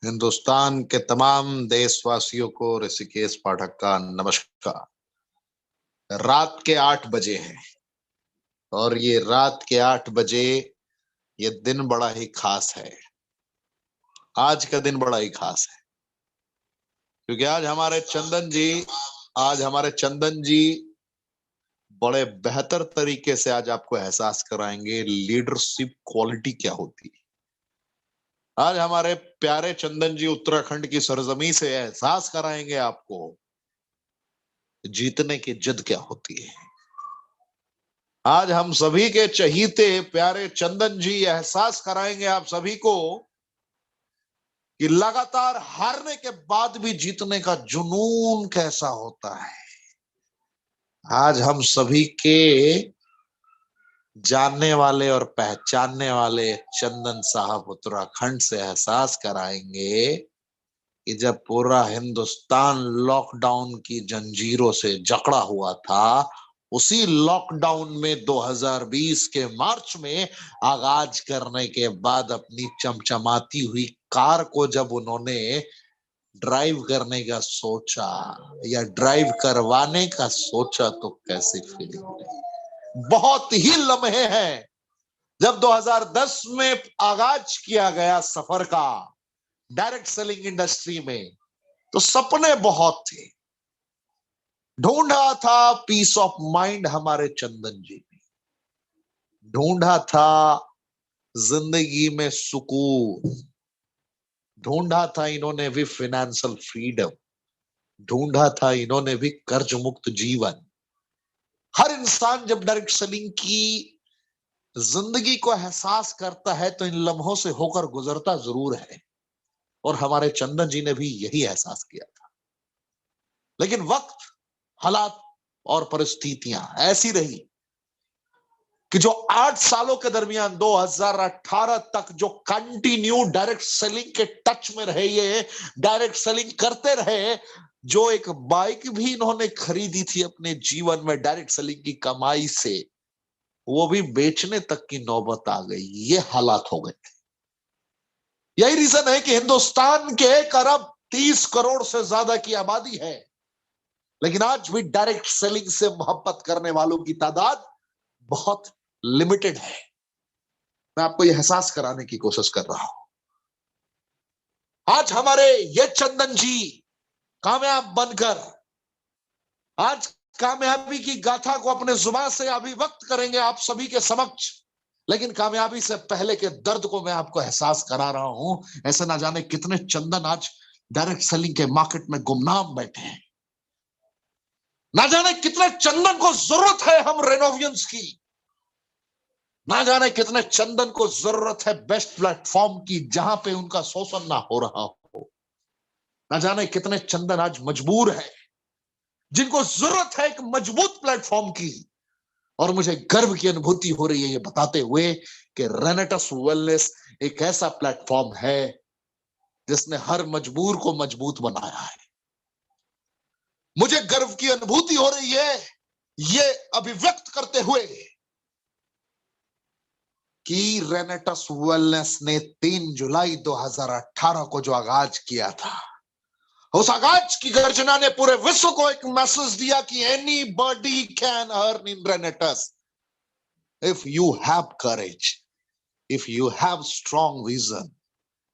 हिंदुस्तान के तमाम देशवासियों को ऋषिकेश पाठक का नमस्कार। रात के 8 बजे हैं और ये रात के 8 बजे ये दिन बड़ा ही खास है। आज का दिन बड़ा ही खास है क्योंकि आज हमारे चंदन जी बड़े बेहतर तरीके से आज आपको एहसास कराएंगे लीडरशिप क्वालिटी क्या होती है। आज हमारे प्यारे चंदन जी उत्तराखंड की सरजमी से एहसास कराएंगे आपको जीतने की जिद क्या होती है। आज हम सभी के चहीते प्यारे चंदन जी एहसास कराएंगे आप सभी को कि लगातार हारने के बाद भी जीतने का जुनून कैसा होता है। आज हम सभी के जानने वाले और पहचानने वाले चंदन साहब उत्तराखंड से एहसास कराएंगे कि जब पूरा हिंदुस्तान लॉकडाउन की जंजीरों से जकड़ा हुआ था, उसी लॉकडाउन में 2020 के मार्च में आगाज करने के बाद अपनी चमचमाती हुई कार को जब उन्होंने ड्राइव करने का सोचा या ड्राइव करवाने का सोचा तो कैसी फीलिंग हुई। बहुत ही लम्हे हैं जब 2010 में आगाज किया गया सफर का डायरेक्ट सेलिंग इंडस्ट्री में, तो सपने बहुत थे। ढूंढा था पीस ऑफ माइंड हमारे चंदन जी ने, ढूंढा था जिंदगी में सुकून, ढूंढा था इन्होंने भी फाइनेंशियल फ्रीडम, ढूंढा था इन्होंने भी कर्ज मुक्त जीवन। हर इंसान जब डायरेक्ट सेलिंग की जिंदगी को एहसास करता है तो इन लम्हों से होकर गुजरता जरूर है, और हमारे चंदन जी ने भी यही एहसास किया था। लेकिन वक्त, हालात और परिस्थितियां ऐसी रही कि जो 8 सालों के दरमियान 2018 तक जो कंटिन्यू डायरेक्ट सेलिंग के टच में रहे, ये डायरेक्ट सेलिंग करते रहे, जो एक बाइक भी इन्होंने खरीदी थी अपने जीवन में डायरेक्ट सेलिंग की कमाई से, वो भी बेचने तक की नौबत आ गई। ये हालात हो गए थे। यही रीजन है कि हिंदुस्तान के 1 अरब 30 करोड़ से ज्यादा की आबादी है, लेकिन आज भी डायरेक्ट सेलिंग से मोहब्बत करने वालों की तादाद बहुत लिमिटेड है। मैं आपको यह एहसास कराने की कोशिश कर रहा हूं। आज हमारे ये चंदन जी कामयाब बनकर आज कामयाबी की गाथा को अपने जुबान से अभिव्यक्त करेंगे आप सभी के समक्ष। लेकिन कामयाबी से पहले के दर्द को मैं आपको एहसास करा रहा हूं। ऐसे ना जाने कितने चंदन आज डायरेक्ट सेलिंग के मार्केट में गुमनाम बैठे हैं। ना जाने कितने चंदन को जरूरत है हम रेनोवियंस की, ना जाने कितने चंदन को जरूरत है बेस्ट प्लेटफॉर्म की जहां पे उनका शोषण ना हो रहा हो। ना जाने कितने चंदन आज मजबूर है जिनको जरूरत है एक मजबूत प्लेटफॉर्म की। और मुझे गर्व की अनुभूति हो रही है ये बताते हुए कि रेनेटस वेलनेस एक ऐसा प्लेटफॉर्म है जिसने हर मजबूर को मजबूत बनाया है। मुझे गर्व की अनुभूति हो रही है ये अभिव्यक्त करते हुए कि रेनेटस वेलनेस ने 3 जुलाई 2018 को जो आगाज किया था, उस आगाज की गर्जना ने पूरे विश्व को एक मैसेज दिया कि any body can earn in रेनेटस if you have courage, if you have strong vision,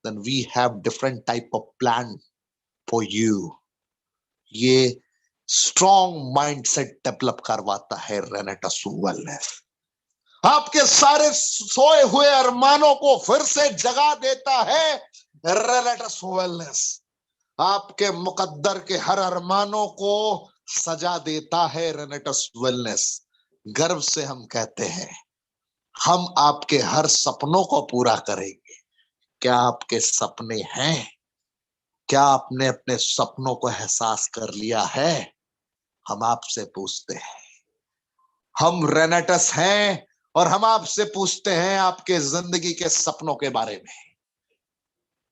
then we have different type of plan for you. ये strong mindset डेवलप करवाता है रेनेटस वेलनेस। आपके सारे सोए हुए अरमानों को फिर से जगा देता है रेनेटस वेलनेस। आपके मुकद्दर के हर अरमानों को सजा देता है रेनेटस वेलनेस। गर्व से हम कहते हैं हम आपके हर सपनों को पूरा करेंगे। क्या आपके सपने हैं? क्या आपने अपने सपनों को एहसास कर लिया है? हम आपसे पूछते हैं। हम रेनेटस हैं और हम आपसे पूछते हैं आपके जिंदगी के सपनों के बारे में।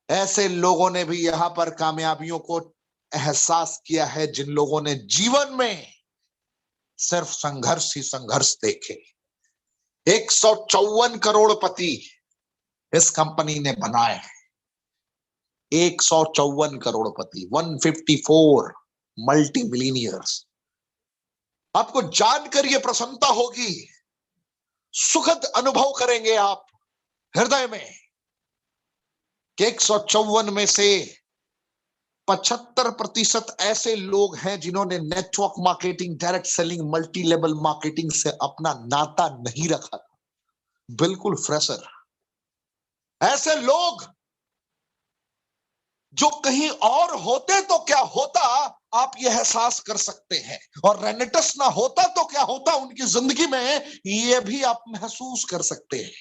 ऐसे लोगों ने भी यहां पर कामयाबियों को एहसास किया है जिन लोगों ने जीवन में सिर्फ संघर्ष ही संघर्ष देखे। 154 करोड़पति इस कंपनी ने बनाए हैं। 154 करोड़पति, 154 मल्टी मिलीनियर्स। आपको जानकर यह प्रसन्नता होगी, सुखद अनुभव करेंगे आप हृदय में कि 154 में से 75% ऐसे लोग हैं जिन्होंने network marketing, direct selling, multi level marketing से अपना नाता नहीं रखा था, बिल्कुल फ्रेशर। ऐसे लोग जो कहीं और होते तो क्या होता, आप यह एहसास कर सकते हैं, और रेनेटस ना होता तो क्या होता उनकी जिंदगी में, यह भी आप महसूस कर सकते हैं।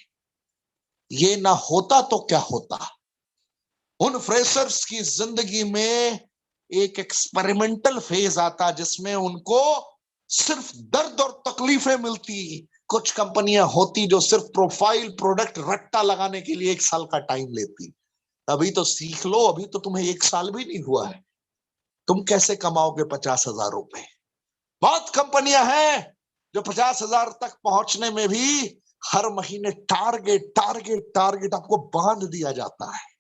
ये ना होता तो क्या होता। उन फ्रेशर्स की जिंदगी में एक एक्सपेरिमेंटल फेज आता जिसमें उनको सिर्फ दर्द और तकलीफें मिलती। कुछ कंपनियां होती जो सिर्फ प्रोफाइल प्रोडक्ट रट्टा लगाने के लिए 1 साल का टाइम लेती। अभी तो सीख लो, अभी तो तुम्हें 1 साल भी नहीं हुआ है, तुम कैसे कमाओगे 50,000 रुपए। बहुत कंपनियां हैं जो 50,000 तक पहुंचने में भी हर महीने टारगेट टारगेट टारगेट आपको बांध दिया जाता है।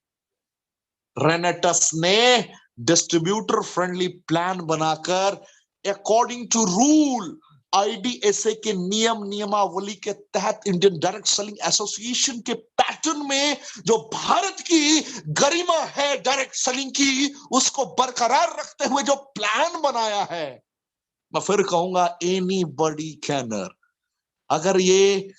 रेनेटस ने डिस्ट्रीब्यूटर फ्रेंडली प्लान बनाकर अकॉर्डिंग टू रूल आईडीएसए के नियम नियमावली के तहत, इंडियन डायरेक्ट सेलिंग एसोसिएशन के पैटर्न में, जो भारत की गरिमा है डायरेक्ट सेलिंग की, उसको बरकरार रखते हुए जो प्लान बनाया है, मैं फिर कहूंगा एनीबॉडी कैन अर्न। अगर ये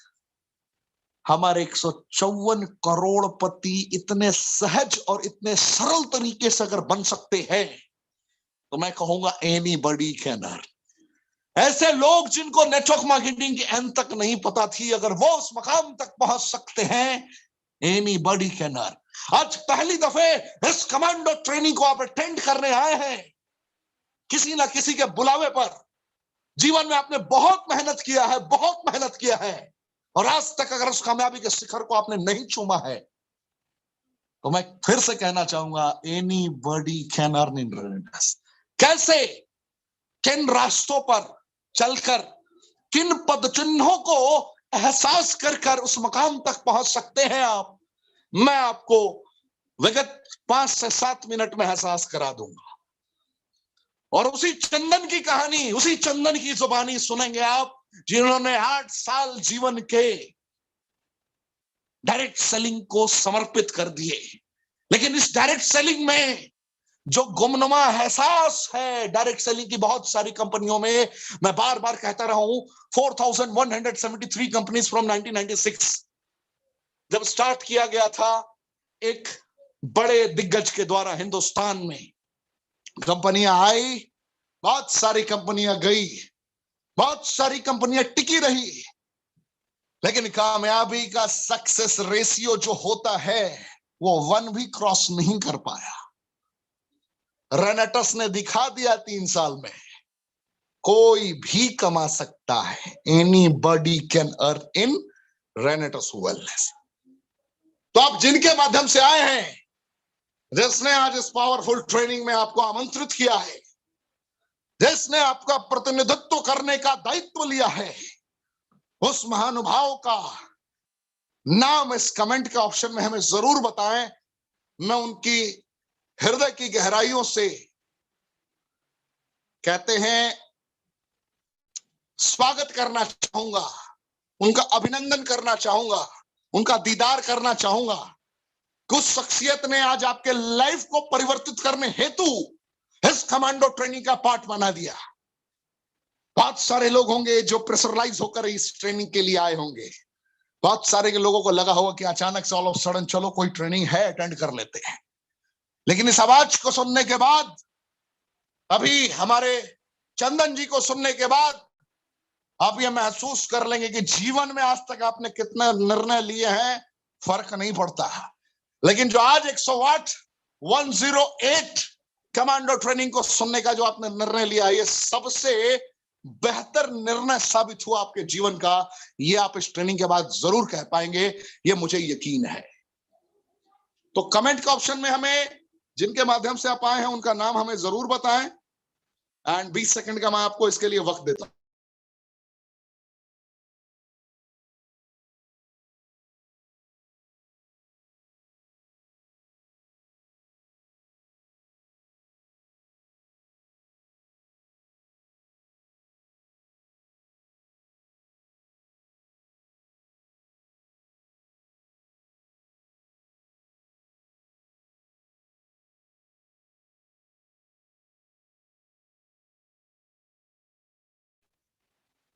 हमारे 154 करोड़पति इतने सहज और इतने सरल तरीके से अगर बन सकते हैं, तो मैं कहूंगा एनीबॉडी कैन अर्न। ऐसे लोग जिनको नेटवर्क मार्केटिंग की एंड तक नहीं पता थी, अगर वो उस मकाम तक पहुंच सकते हैं, एनीबॉडी कैन अर्न। आज पहली दफे इस कमांडो ट्रेनिंग को आप अटेंड करने आए हैं, किसी ना किसी के बुलावे पर। जीवन में आपने बहुत मेहनत किया है, बहुत मेहनत किया है, और आज तक अगर उस कामयाबी के शिखर को आपने नहीं चूमा है, तो मैं फिर से कहना चाहूंगा एनीबॉडी कैन अर्न इन रेनेटस। कैसे, किन रास्तों पर चलकर, किन पद चिन्हों को एहसास कर कर उस मकाम तक पहुंच सकते हैं आप, मैं आपको विगत 5 से 7 मिनट में एहसास करा दूंगा। और उसी चंदन की कहानी, उसी चंदन की जुबानी सुनेंगे आप, जिन्होंने 8 साल जीवन के डायरेक्ट सेलिंग को समर्पित कर दिए। लेकिन इस डायरेक्ट सेलिंग में जो गुमनुमा एहसास है डायरेक्ट सेलिंग की बहुत सारी कंपनियों में, मैं बार बार कहता रहा हूं, 4173 कंपनीज फ्रॉम 1996 जब स्टार्ट किया गया था एक बड़े दिग्गज के द्वारा हिंदुस्तान में। कंपनियां आई, बहुत सारी कंपनियां गई, बहुत सारी कंपनियां टिकी रही, लेकिन कामयाबी का सक्सेस रेशियो जो होता है वो 1 भी क्रॉस नहीं कर पाया। रेनेटस ने दिखा दिया 3 साल में, कोई भी कमा सकता है। Anybody can earn in रेनेटस wellness. तो आप जिनके माध्यम से आए हैं, जिसने आज इस पावरफुल ट्रेनिंग में आपको आमंत्रित किया है, जिसने आपका प्रतिनिधित्व करने का दायित्व लिया है, उस महानुभाव का नाम इस कमेंट के ऑप्शन में हमें जरूर बताएं। मैं उनकी हृदय की गहराइयों से कहते हैं स्वागत करना चाहूंगा, उनका अभिनंदन करना चाहूंगा, उनका दीदार करना चाहूंगा। कुछ शख्सियत ने आज आपके लाइफ को परिवर्तित करने हेतु इस कमांडो ट्रेनिंग का पार्ट बना दिया। बहुत सारे लोग होंगे जो प्रेशराइज होकर इस ट्रेनिंग के लिए आए होंगे। बहुत सारे के लोगों को लगा होगा कि अचानक से ऑल ऑफ सडन चलो कोई ट्रेनिंग है, अटेंड कर लेते हैं। लेकिन इस आवाज को सुनने के बाद, अभी हमारे चंदन जी को सुनने के बाद, आप ये महसूस कर लेंगे कि जीवन में आज तक आपने कितने निर्णय लिए हैं, फर्क नहीं पड़ता। लेकिन जो आज 108 कमांडो ट्रेनिंग को सुनने का जो आपने निर्णय लिया, ये सबसे बेहतर निर्णय साबित हुआ आपके जीवन का। ये आप इस ट्रेनिंग के बाद जरूर कह पाएंगे, ये मुझे यकीन है। तो कमेंट के ऑप्शन में हमें, जिनके माध्यम से आप आए हैं, उनका नाम हमें जरूर बताएं। एंड 20 सेकंड का मैं आपको इसके लिए वक्त देता हूं।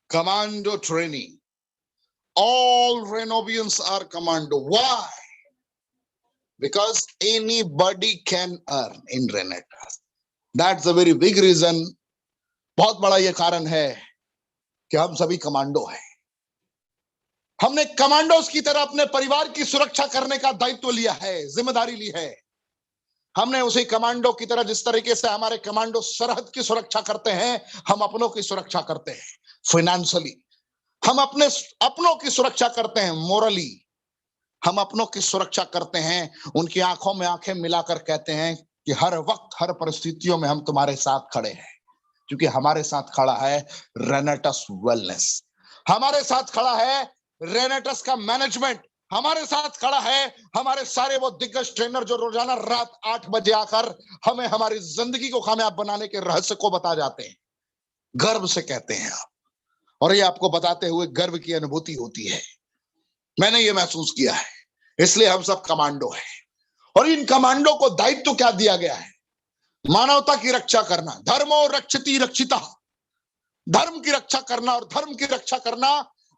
commando training. All Renovians are commando. Why? Because anybody can earn in Renetas. That's a very big reason. बहुत बड़ा ये कारण है कि हम सभी कमांडो हैं. हमने कमांडोज की तरह अपने परिवार की सुरक्षा करने का दायित्व लिया है, जिम्मेदारी ली है. हमने उसी कमांडो की तरह, जिस तरीके से हमारे कमांडो सरहद की सुरक्षा करते हैं, हम अपनों की सुरक्षा करते हैं. फाइनेंशियली हम अपनों की सुरक्षा करते हैं. मोरली हम अपनों की सुरक्षा करते हैं. उनकी आंखों में आंखें मिलाकर कहते हैं कि हर वक्त, हर परिस्थितियों में हम तुम्हारे साथ खड़े हैं, क्योंकि हमारे साथ खड़ा है रेनेटस वेलनेस. हमारे साथ खड़ा है रेनेटस का मैनेजमेंट. हमारे साथ खड़ा है हमारे सारे वो दिग्गज ट्रेनर जो रोजाना रात 8 बजे आकर हमें हमारी जिंदगी को कामयाब बनाने के रहस्य को बता जाते हैं. गर्व से कहते हैं आप, और ये आपको बताते हुए गर्व की अनुभूति होती है. मैंने ये महसूस किया है, इसलिए हम सब कमांडो हैं. और इन कमांडो को दायित्व क्या दिया गया है? मानवता की रक्षा करना. धर्मो रक्षति रक्षिता. धर्म की रक्षा करना. और धर्म की रक्षा करना,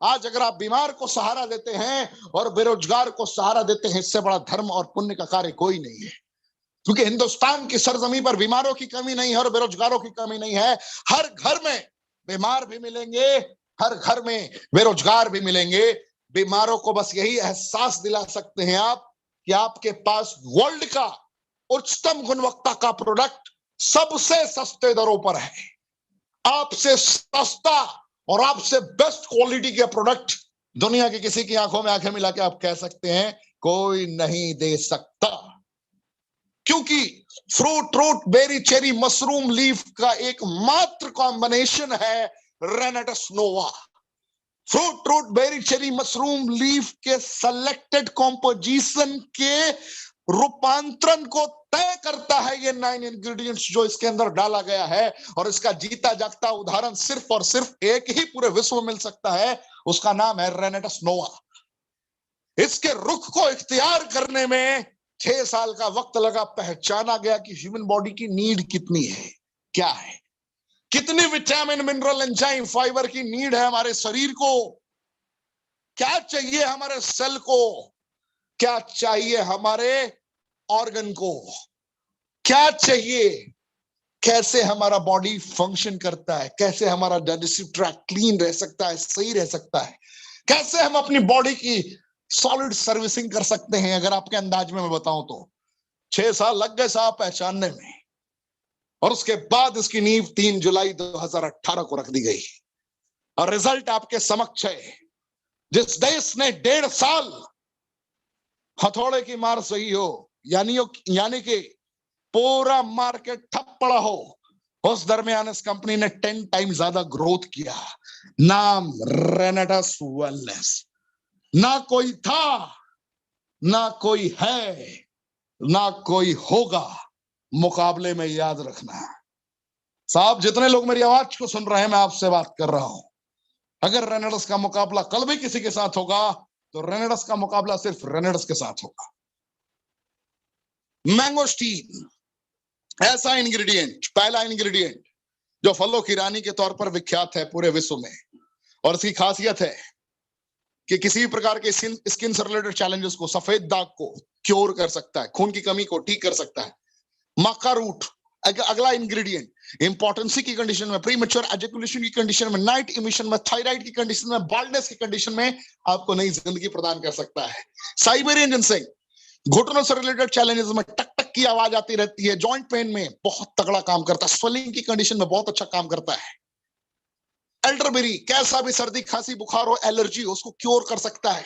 आज अगर आप बीमार को सहारा देते हैं और बेरोजगार को सहारा देते हैं, इससे बड़ा धर्म और पुण्य का कार्य कोई नहीं है. क्योंकि हिंदुस्तान की सरजमी पर बीमारों की कमी नहीं है और बेरोजगारों की कमी नहीं है. हर घर में बीमार भी मिलेंगे, हर घर में बेरोजगार भी मिलेंगे. बीमारों को बस यही एहसास दिला सकते हैं आप कि आपके पास वर्ल्ड का उच्चतम गुणवत्ता का प्रोडक्ट सबसे सस्ते दरों पर है. आपसे सस्ता और आपसे बेस्ट क्वालिटी के प्रोडक्ट दुनिया की किसी की आंखों में आंखें मिला के आप कह सकते हैं कोई नहीं दे सकता. क्योंकि fruit, root, berry, cherry, mushroom, leaf का एक मात्र कॉम्बिनेशन है Renatus Nova. Fruit, root, berry, cherry, mushroom, leaf के सेलेक्टेड कॉम्पोजिशन के रूपांतरण को तय करता है ये 9 इंग्रेडिएंट्स जो इसके अंदर डाला गया है. और इसका जीता जागता उदाहरण सिर्फ और सिर्फ एक ही पूरे विश्व में मिल सकता है. उसका नाम है रेनेटस नोवा. इसके रुख को इख्तियार करने में 6 साल का वक्त लगा. पहचाना गया कि ह्यूमन बॉडी की नीड कितनी है, क्या है, कितनी विटामिन, मिनरल, एंजाइम, फाइबर की नीड है हमारे शरीर को, क्या चाहिए हमारे सेल को, क्या चाहिए हमारे ऑर्गन को, क्या चाहिए, कैसे हमारा बॉडी फंक्शन करता है, कैसे हमारा डाइजेस्टिव ट्रैक्ट क्लीन रह सकता है, सही रह सकता है, कैसे हम अपनी बॉडी की सॉलिड सर्विसिंग कर सकते हैं. अगर आपके अंदाज में मैं बताऊं तो 6 साल लग गए साहब पहचानने में. और उसके बाद इसकी नींव 3 जुलाई 2018 को रख दी गई. और रिजल्ट आपके समक्ष है. जिस देश ने 1.5 साल हथौड़े की मार सही हो, यानी कि पूरा मार्केट ठप पड़ा हो, उस दरमियान इस कंपनी ने 10 टाइम ज्यादा ग्रोथ किया. नाम रेनेटस वेलनेस. ना कोई था, ना कोई है, ना कोई होगा. मुकाबले में याद रखना साहब, जितने लोग मेरी आवाज को सुन रहे हैं, मैं आपसे बात कर रहा हूं. अगर रेनेटस का मुकाबला कल भी किसी के साथ होगा तो रेनेटस का मुकाबला सिर्फ रेनेटस के साथ होगा. मैंगोस्टीन ऐसा इंग्रेडिएंट, पहला इंग्रेडिएंट जो फलों की रानी के तौर पर विख्यात है पूरे विश्व में. और इसकी खासियत है कि किसी भी प्रकार के स्किन से रिलेटेड चैलेंजेस को, सफेद दाग को क्योर कर सकता है, खून की कमी को ठीक कर सकता है. मक्का रूट अगला इंग्रेडिएंट, इंपॉर्टेंसी की कंडीशन में, प्रीमेच्योर एजैकुलेशन की कंडीशन में, नाइट इमिशन में, थायराइड की कंडीशन में, बाल्डनेस की कंडीशन में आपको नई जिंदगी प्रदान कर सकता है. साइबेरियन जिनसेंग घुटनों से रिलेटेड चैलेंजेस में, टक टक की आवाज आती रहती है, जॉइंट पेन में बहुत तगड़ा काम करता है, स्वेलिंग की कंडीशन में बहुत अच्छा काम करता है. एल्डरबेरी कैसा भी सर्दी, खांसी, बुखार हो, एलर्जी हो, उसको क्योर कर सकता है.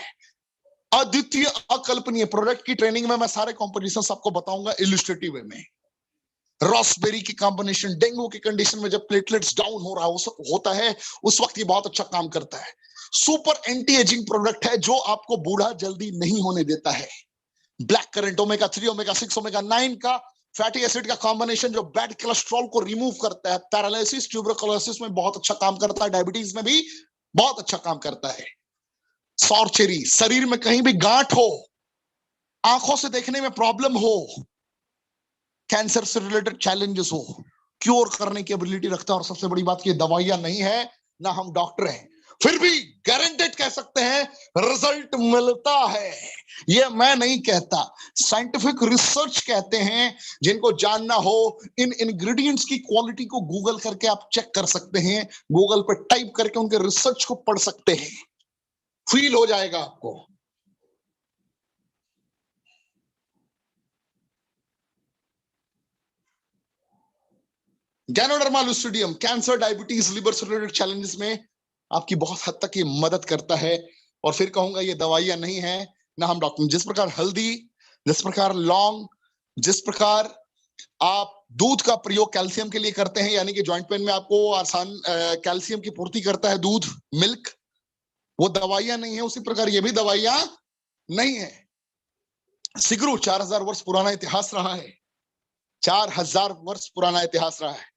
अद्वितीय, अकल्पनीय प्रोडक्ट की ट्रेनिंग में मैं सारे कॉम्पोजिशन आपको बताऊंगा इलस्ट्रेटिव वे में. रॉसबेरी की कॉम्बिनेशन, डेंगू की कंडीशन में जब प्लेटलेट्स डाउन हो रहा होता है उस वक्त ये बहुत अच्छा काम करता है. सुपर एंटी एजिंग प्रोडक्ट है जो आपको बूढ़ा जल्दी नहीं होने देता है. Black currant, omega 3, omega 6, omega 9 का फैटी एसिड का कॉम्बिनेशन जो बैड कोलेस्ट्रॉल को रिमूव करता है. पैरालिसिस, ट्यूबरकुलोसिस में बहुत अच्छा काम करता है. डायबिटीज में भी बहुत अच्छा काम करता है. सौर चेरी, शरीर में कहीं भी गांठ हो, आंखों से देखने में प्रॉब्लम हो, कैंसर से रिलेटेड चैलेंजेस हो, क्योर करने की एबिलिटी रखता है. और सबसे बड़ी बात, ये दवाइयां नहीं है, ना हम डॉक्टर हैं. फिर भी गारंटेड कह सकते हैं रिजल्ट मिलता है। ये मैं नहीं कहता, साइंटिफिक रिसर्च कहते हैं। जिनको जानना हो इन इंग्रेडिएंट्स की क्वालिटी को गूगल करके आप चेक कर सकते हैं, गूगल पर टाइप करके उनके रिसर्च को पढ़ सकते हैं, फील हो जाएगा आपको। गैनोडर्मा लुस्ट्रिडियम कैंसर, डायबिटीज, लिवर से रिलेटेड चैलेंजेस में आपकी बहुत हद तक ये मदद करता है। और फिर कहूंगा ये दवाइयां नहीं है ना हम डॉक्टर। जिस प्रकार हल्दी, जिस प्रकार लौंग, जिस प्रकार आप दूध का प्रयोग कैल्शियम के लिए करते हैं, यानी कि जॉइंट पेन में आपको आसान कैल्शियम की पूर्ति करता है दूध, मिल्क, वो दवाइयां नहीं है, उसी प्रकार ये भी दवाइयां नहीं है। सिगरू 4000 वर्ष पुराना इतिहास रहा है, 4000 वर्ष पुराना इतिहास रहा है।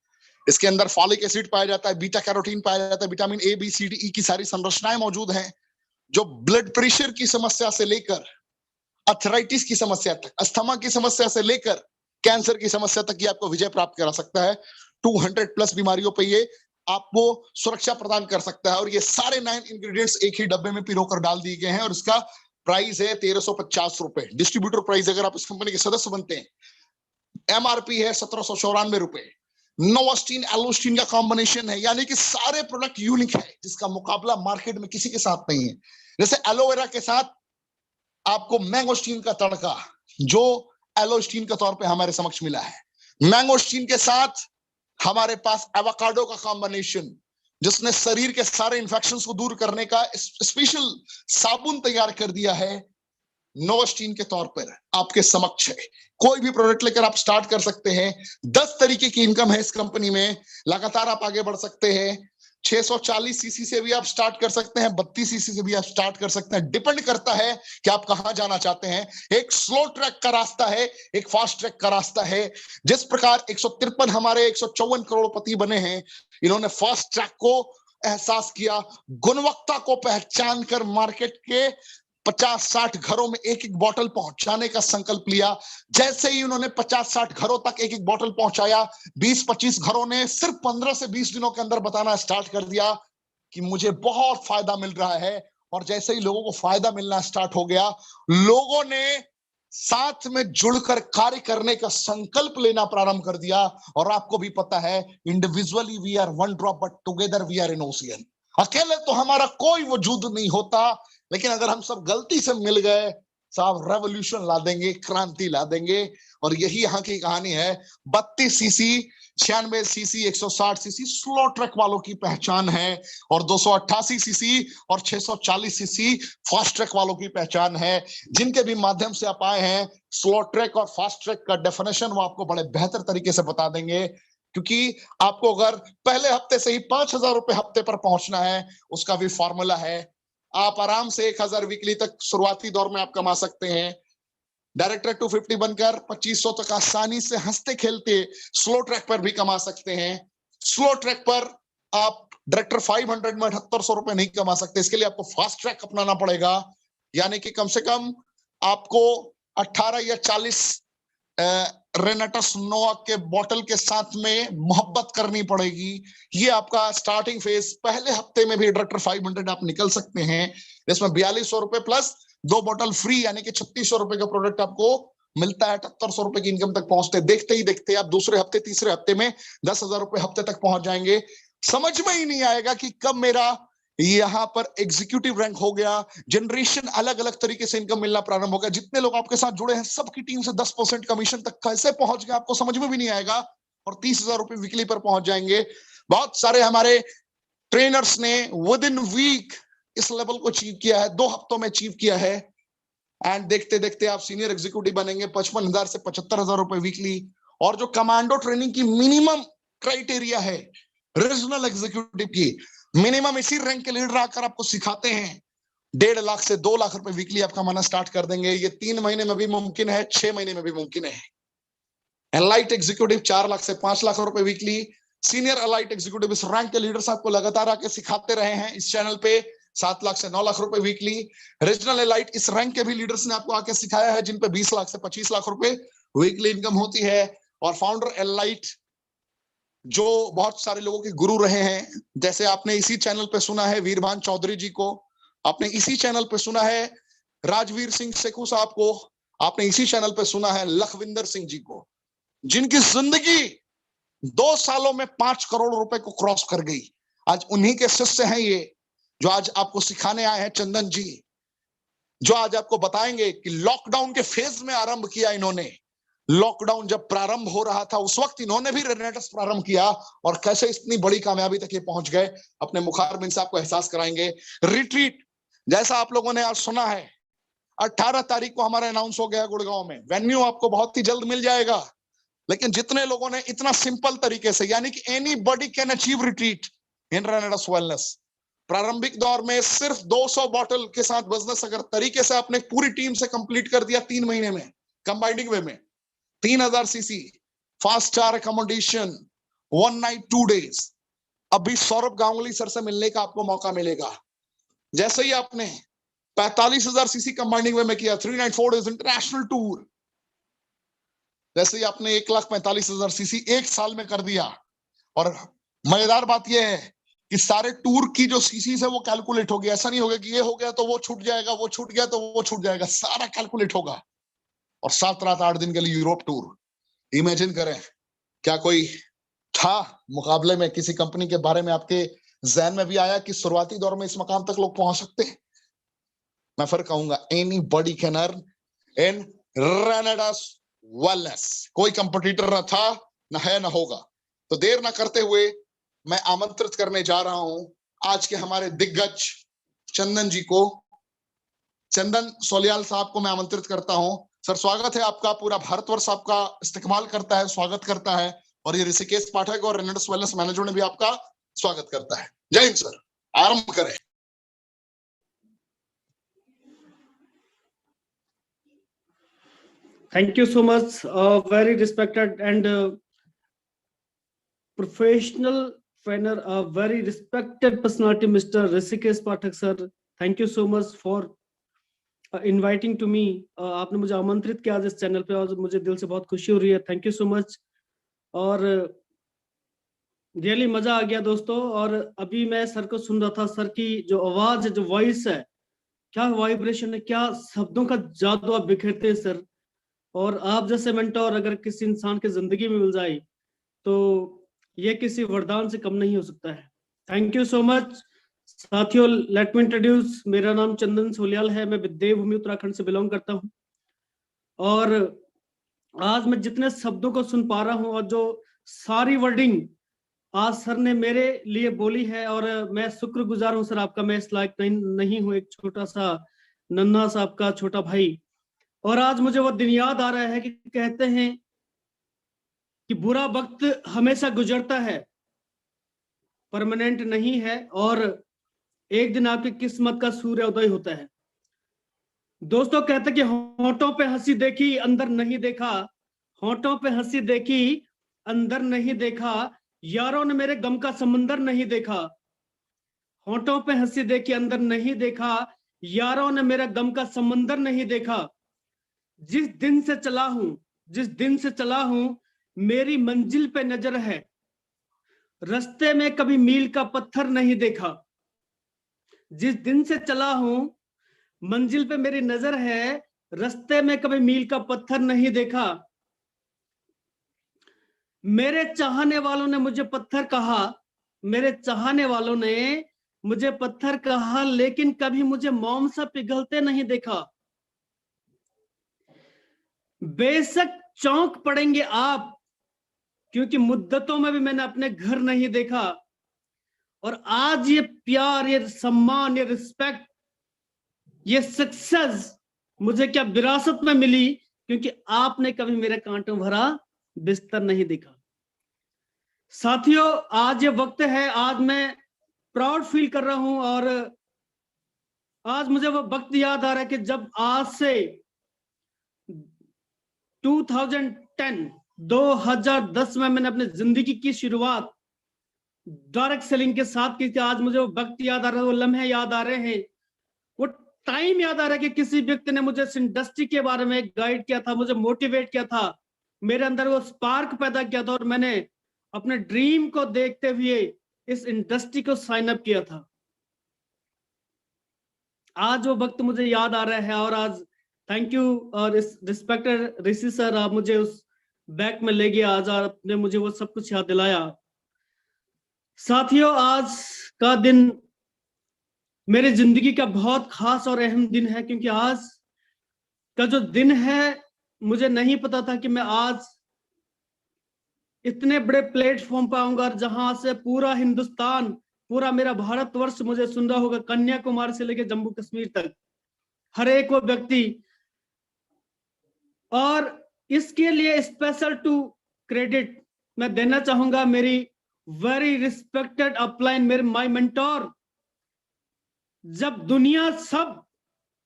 इसके अंदर फॉलिक एसिड पाया जाता है, बीटा कैरोटीन पाया जाता है, vitamin A, B, C, D, E की सारी संरचनाएं मौजूद हैं, जो ब्लड प्रेशर की समस्या से लेकर अर्थराइटिस की समस्या तक, अस्थमा की समस्या से लेकर कैंसर की समस्या तक ये आपको विजय प्राप्त करा सकता है। 200 प्लस बीमारियों पे ये आपको सुरक्षा प्रदान कर सकता है। और ये सारे 9 इंग्रेडिएंट्स एक ही डब्बे में पिरोकर डाल दिए गए हैं और इसका प्राइस है 1350 रुपए। डिस्ट्रीब्यूटर प्राइस अगर आप इस कंपनी के सदस्य बनते हैं, एमआरपी है 1794 रुपए। नोवास्टीन एलोस्टीन का कॉम्बिनेशन है, यानी कि सारे प्रोडक्ट यूनिक है जिसका मुकाबला मार्केट में किसी के साथ नहीं है। जैसे एलोवेरा के साथ आपको मैंगोस्टीन का तड़का, जो एलोस्टीन के तौर पे हमारे समक्ष मिला है, मैंगोस्टीन के साथ हमारे पास एवोकाडो का कॉम्बिनेशन, जिसने शरीर के सारे इंफेक्शंस को दूर करने का स्पेशल साबुन तैयार कर दिया है, नोवास्टीन के तौर पर आपके समक्ष है। कोई भी प्रोडक्ट लेकर आप स्टार्ट कर सकते हैं। 10 तरीके की इनकम है इस कंपनी में, लगातार आप आगे बढ़ सकते हैं। 640 सीसी से भी आप स्टार्ट कर सकते हैं, 32 सीसी से भी आप स्टार्ट कर सकते हैं। डिपेंड करता है कि आप कहां जाना चाहते हैं। एक स्लो ट्रैक का रास्ता है, एक फास्ट ट्रैक का रास्ता है। जिस प्रकार 153 हमारे 154 करोड़पति बने हैं, इन्होंने फास्ट ट्रैक को एहसास किया, गुणवत्ता को पहचान कर मार्केट के 50-60 घरों में एक एक बॉटल पहुंचाने का संकल्प लिया। जैसे ही उन्होंने 50-60 घरों तक एक एक बॉटल पहुंचाया, 20-25 घरों ने सिर्फ 15 से 20 दिनों के अंदर बताना स्टार्ट कर दिया कि मुझे बहुत फायदा मिल रहा है। और जैसे ही लोगों को फायदा मिलना स्टार्ट हो गया, लोगों ने साथ में जुड़कर कार्य करने का संकल्प लेना प्रारंभ कर दिया। और आपको भी पता है, individually we are one drop but together we are an ocean. अकेले तो हमारा कोई वजूद नहीं होता, लेकिन अगर हम सब गलती से मिल गए, साहब रेवोल्यूशन ला देंगे, क्रांति ला देंगे। और यही यहाँ की कहानी है। 32 CC, 96 CC, 160 CC slow track वालों की पहचान है, और 288 सीसी और 640 सीसी फास्ट ट्रैक वालों की पहचान है। जिनके भी माध्यम से आप आए हैं, स्लो ट्रैक और फास्ट ट्रैक का डेफिनेशन वो आपको बड़े बेहतर तरीके से बता देंगे। क्योंकि आपको अगर पहले हफ्ते से ही 5000 रुपए हफ्ते पर पहुंचना है, उसका भी फॉर्मूला है। आप आराम से 1000 वीकली तक शुरुआती दौर में आप कमा सकते हैं। डायरेक्टर 250 बनकर 2500 तक आसानी से हंसते खेलते स्लो ट्रैक पर भी कमा सकते हैं। स्लो ट्रैक पर आप डायरेक्टर 500 में 7800 रुपए नहीं कमा सकते। इसके लिए आपको फास्ट ट्रैक अपनाना पड़ेगा, यानी कि कम से कम आपको 18 या 40 रेनेटस नोवा के बॉटल के साथ में मोहब्बत करनी पड़ेगी। ये आपका स्टार्टिंग फेज। पहले हफ्ते में भी डायरेक्टर 500 आप निकल सकते हैं, जिसमें 4200 रुपए प्लस 2 बॉटल फ्री, यानी कि 3600 रुपए का प्रोडक्ट आपको मिलता है। 7800 रुपए की इनकम तक पहुंचते देखते ही देखते आप दूसरे हफ्ते, तीसरे हफ्ते में 10,000 रुपए हफ्ते तक पहुंच जाएंगे। समझ में ही नहीं आएगा कि कब मेरा यहां पर एग्जीक्यूटिव रैंक हो गया। जनरेशन अलग अलग तरीके से इनकम मिलना प्रारंभ हो गया। जितने लोग आपके साथ जुड़े हैं, सबकी टीम से 10% कमीशन तक कैसे पहुंच गया, आपको समझ में भी नहीं आएगा। और 30,000 रुपए वीकली पर पहुंच जाएंगे। बहुत सारे हमारे ट्रेनर्स ने विद इन वीक इस लेवल को अचीव किया है, 2 हफ्तों में अचीव किया है। एंड देखते देखते आप सीनियर एग्जीक्यूटिव बनेंगे, 55,000 से 75,000 रुपए वीकली। और जो कमांडो ट्रेनिंग की मिनिमम क्राइटेरिया है रीजनल एग्जीक्यूटिव की, मिनिमम इसी रैंक के लीडर आकर आपको सिखाते हैं, 1.5 लाख से 2 लाख रुपए वीकली आप कमाना स्टार्ट कर देंगे। ये 3 महीने में भी मुमकिन है, 6 महीने में भी मुमकिन है। एलाइट एग्जीक्यूटिव 4 लाख से 5 लाख रुपए वीकली। सीनियर एलाइट एग्जीक्यूटिव इस रैंक के लीडर्स आपको लगातार आके सिखाते रहे हैं इस चैनल पे, 7 लाख से 9 लाख रुपए वीकली। रीजनल एलाइट इस रैंक के भी लीडर्स ने आपको आके सिखाया है, जिन पे 20 लाख से 25 लाख रुपए वीकली इनकम होती है। और फाउंडर एलाइट जो बहुत सारे लोगों के गुरु रहे हैं। जैसे आपने इसी चैनल पे सुना है वीरभान चौधरी जी को, आपने इसी चैनल पे सुना है राजवीर सिंह सेखू साहब को, आपने इसी चैनल पे सुना है लखविंदर सिंह जी को, जिनकी जिंदगी 2 सालों में 5 करोड़ रुपए को क्रॉस कर गई। आज उन्हीं के शिष्य हैं ये, जो आज आपको सिखाने आए हैं चंदन जी, जो आज आपको बताएंगे कि लॉकडाउन के फेज में आरंभ किया इन्होंने। लॉकडाउन जब प्रारंभ हो रहा था उस वक्त इन्होंने भी रेनेटस प्रारंभ किया, और कैसे इतनी बड़ी कामयाबी तक ये पहुंच गए, अपने मुखारबिन से आपको एहसास कराएंगे। रिट्रीट जैसा आप लोगों ने आज सुना है, 18 तारीख को हमारा अनाउंस हो गया गुड़गांव में। वेन्यू आपको बहुत ही जल्द मिल जाएगा, लेकिन जितने लोगों ने इतना सिंपल तरीके से, यानी कि any body can achieve retreat in रेनेटस wellness, प्रारंभिक दौर में सिर्फ 200 बॉटल के साथ बिजनेस अगर तरीके से आपने पूरी टीम से कंप्लीट कर दिया 3 महीने में, कंबाइनिंग वे में 3000 सीसी, फास्ट चार अकोमोडेशन, 1 नाइट 2 डेज। अभी सौरभ गांगुली सर से मिलने का आपको मौका मिलेगा। जैसे ही आपने 45,000 सीसी कंबाइनिंग वे में किया, 3 नाइट 4 डेज इंटरनेशनल टूर, जैसे ही आपने 1,45,000 सीसी एक साल में कर दिया। और मजेदार बात यह है कि सारे टूर की जो सीसी है वो कैलकुलेट होगी। ऐसा नहीं होगा कि ये हो गया तो वो छूट जाएगा, वो छूट गया तो वो छूट जाएगा, सारा कैलकुलेट होगा। और 7 रात 8 दिन के लिए यूरोप टूर। इमेजिन करें, क्या कोई था मुकाबले में किसी कंपनी के बारे में आपके जहन में भी आया कि शुरुआती दौर में इस मकाम तक लोग पहुंच सकते हैं? मैं फिर कहूंगा, any body can earn in रेनेटस wellness. कोई कंपटीटर ना था, ना है, ना होगा। तो देर ना करते हुए मैं आमंत्रित करने जा रहा हूं आज के हमारे दिग्गज चंदन जी को। चंदन सोलियाल साहब को मैं आमंत्रित करता हूं। सर, स्वागत है आपका। पूरा भारतवर्ष आपका इस्तेमाल करता है, स्वागत करता है, और ये ऋषिकेश पाठक और रेनेटस वेलनेस मैनेजमेंट भी आपका स्वागत करता है। जय हिंद सर, आरंभ करें। Thank you so much, very respected and professional trainer, a very respected personality, Mr. Rishikesh Pathak sir. Thank you so much for inviting to me. आपने मुझे आमंत्रित किया आज इस चैनल पे, और मुझे दिल से बहुत खुशी हो रही है। थैंक यू सो मच, और रियली मजा आ गया दोस्तों। और अभी मैं सर को सुन रहा था, सर की जो आवाज है, जो वॉइस है, क्या वाइब्रेशन है, क्या शब्दों का जादू आप बिखेरते हैं सर। और आप जैसे मेंटोर अगर किसी इंसान की जिंदगी में मिल जाए तो ये किसी वरदान से कम नहीं हो सकता है। थैंक यू सो मच साथियों। लेट मी इंट्रोड्यूस, मेरा नाम चंदन सोलियाल है, मैं देवभूमि उत्तराखंड से बिलोंग करता हूं। और आज मैं जितने शब्दों को सुन पा रहा हूं और जो सारी वर्डिंग आज सर ने मेरे लिए बोली है, और मैं शुक्रगुजार हूं सर आपका। मैं इस लायक नहीं हूं, एक छोटा सा नन्हा सा आपका छोटा भाई। और आज मुझे वो दिन याद आ रहा है कि कहते हैं कि बुरा वक्त हमेशा गुजरता है, परमानेंट नहीं है, और एक दिन आपकी किस्मत का सूर्योदय होता है। दोस्तों कहते कि होंठों पे हंसी देखी अंदर नहीं देखा, होंठों पे हंसी देखी अंदर नहीं देखा, यारों ने मेरे गम का समंदर नहीं देखा। होंठों पे हंसी देखी अंदर नहीं देखा, यारों ने मेरा गम का समंदर नहीं देखा। जिस दिन से चला हूं मेरी मंजिल पे नजर है, रास्ते में कभी मील का पत्थर नहीं देखा। जिस दिन से चला हूं मंजिल पे मेरी नजर है, रास्ते में कभी मील का पत्थर नहीं देखा। मेरे चाहने वालों ने मुझे पत्थर कहा, मेरे चाहने वालों ने मुझे पत्थर कहा, लेकिन कभी मुझे मोम सा पिघलते नहीं देखा। बेशक चौंक पड़ेंगे आप, क्योंकि मुद्दतों में भी मैंने अपने घर नहीं देखा। और आज ये प्यार, ये सम्मान, ये रिस्पेक्ट, ये सक्सेस मुझे क्या विरासत में मिली, क्योंकि आपने कभी मेरे कांटों भरा बिस्तर नहीं देखा। साथियों, आज ये वक्त है, आज मैं प्राउड फील कर रहा हूं। और आज मुझे वो वक्त याद आ रहा है कि जब आज से 2010 में मैंने अपनी जिंदगी की शुरुआत डायरेक्ट सेलिंग के साथ की थी। आज मुझे वो वक्त याद आ रहा है, वो लम्हे याद आ रहे हैं, वो टाइम याद आ रहा है कि किसी व्यक्ति ने मुझे इस इंडस्ट्री के बारे में गाइड किया था, मुझे मोटिवेट किया था, मेरे अंदर वो स्पार्क पैदा किया था, और मैंने अपने ड्रीम को देखते हुए इस इंडस्ट्री को साइन अप किया था। आज वो वक्त मुझे याद आ रहा है और आज थैंक यू और इस रिस्पेक्टेड ऋषि सर, आप मुझे उस बैक में ले गया, आज आपने मुझे वो सब कुछ याद दिलाया। साथियों, आज का दिन मेरी जिंदगी का बहुत खास और अहम दिन है, क्योंकि आज का जो दिन है मुझे नहीं पता था कि मैं आज इतने बड़े प्लेटफॉर्म पर आऊंगा जहां से पूरा हिंदुस्तान, पूरा मेरा भारतवर्ष मुझे सुन रहा होगा, कन्याकुमारी से लेकर जम्मू कश्मीर तक, हर एक वो व्यक्ति। और इसके लिए स्पेशल टू क्रेडिट मैं देना चाहूंगा मेरी वेरी रिस्पेक्टेड अपलाइन, मेरे माय मेंटोर। जब दुनिया सब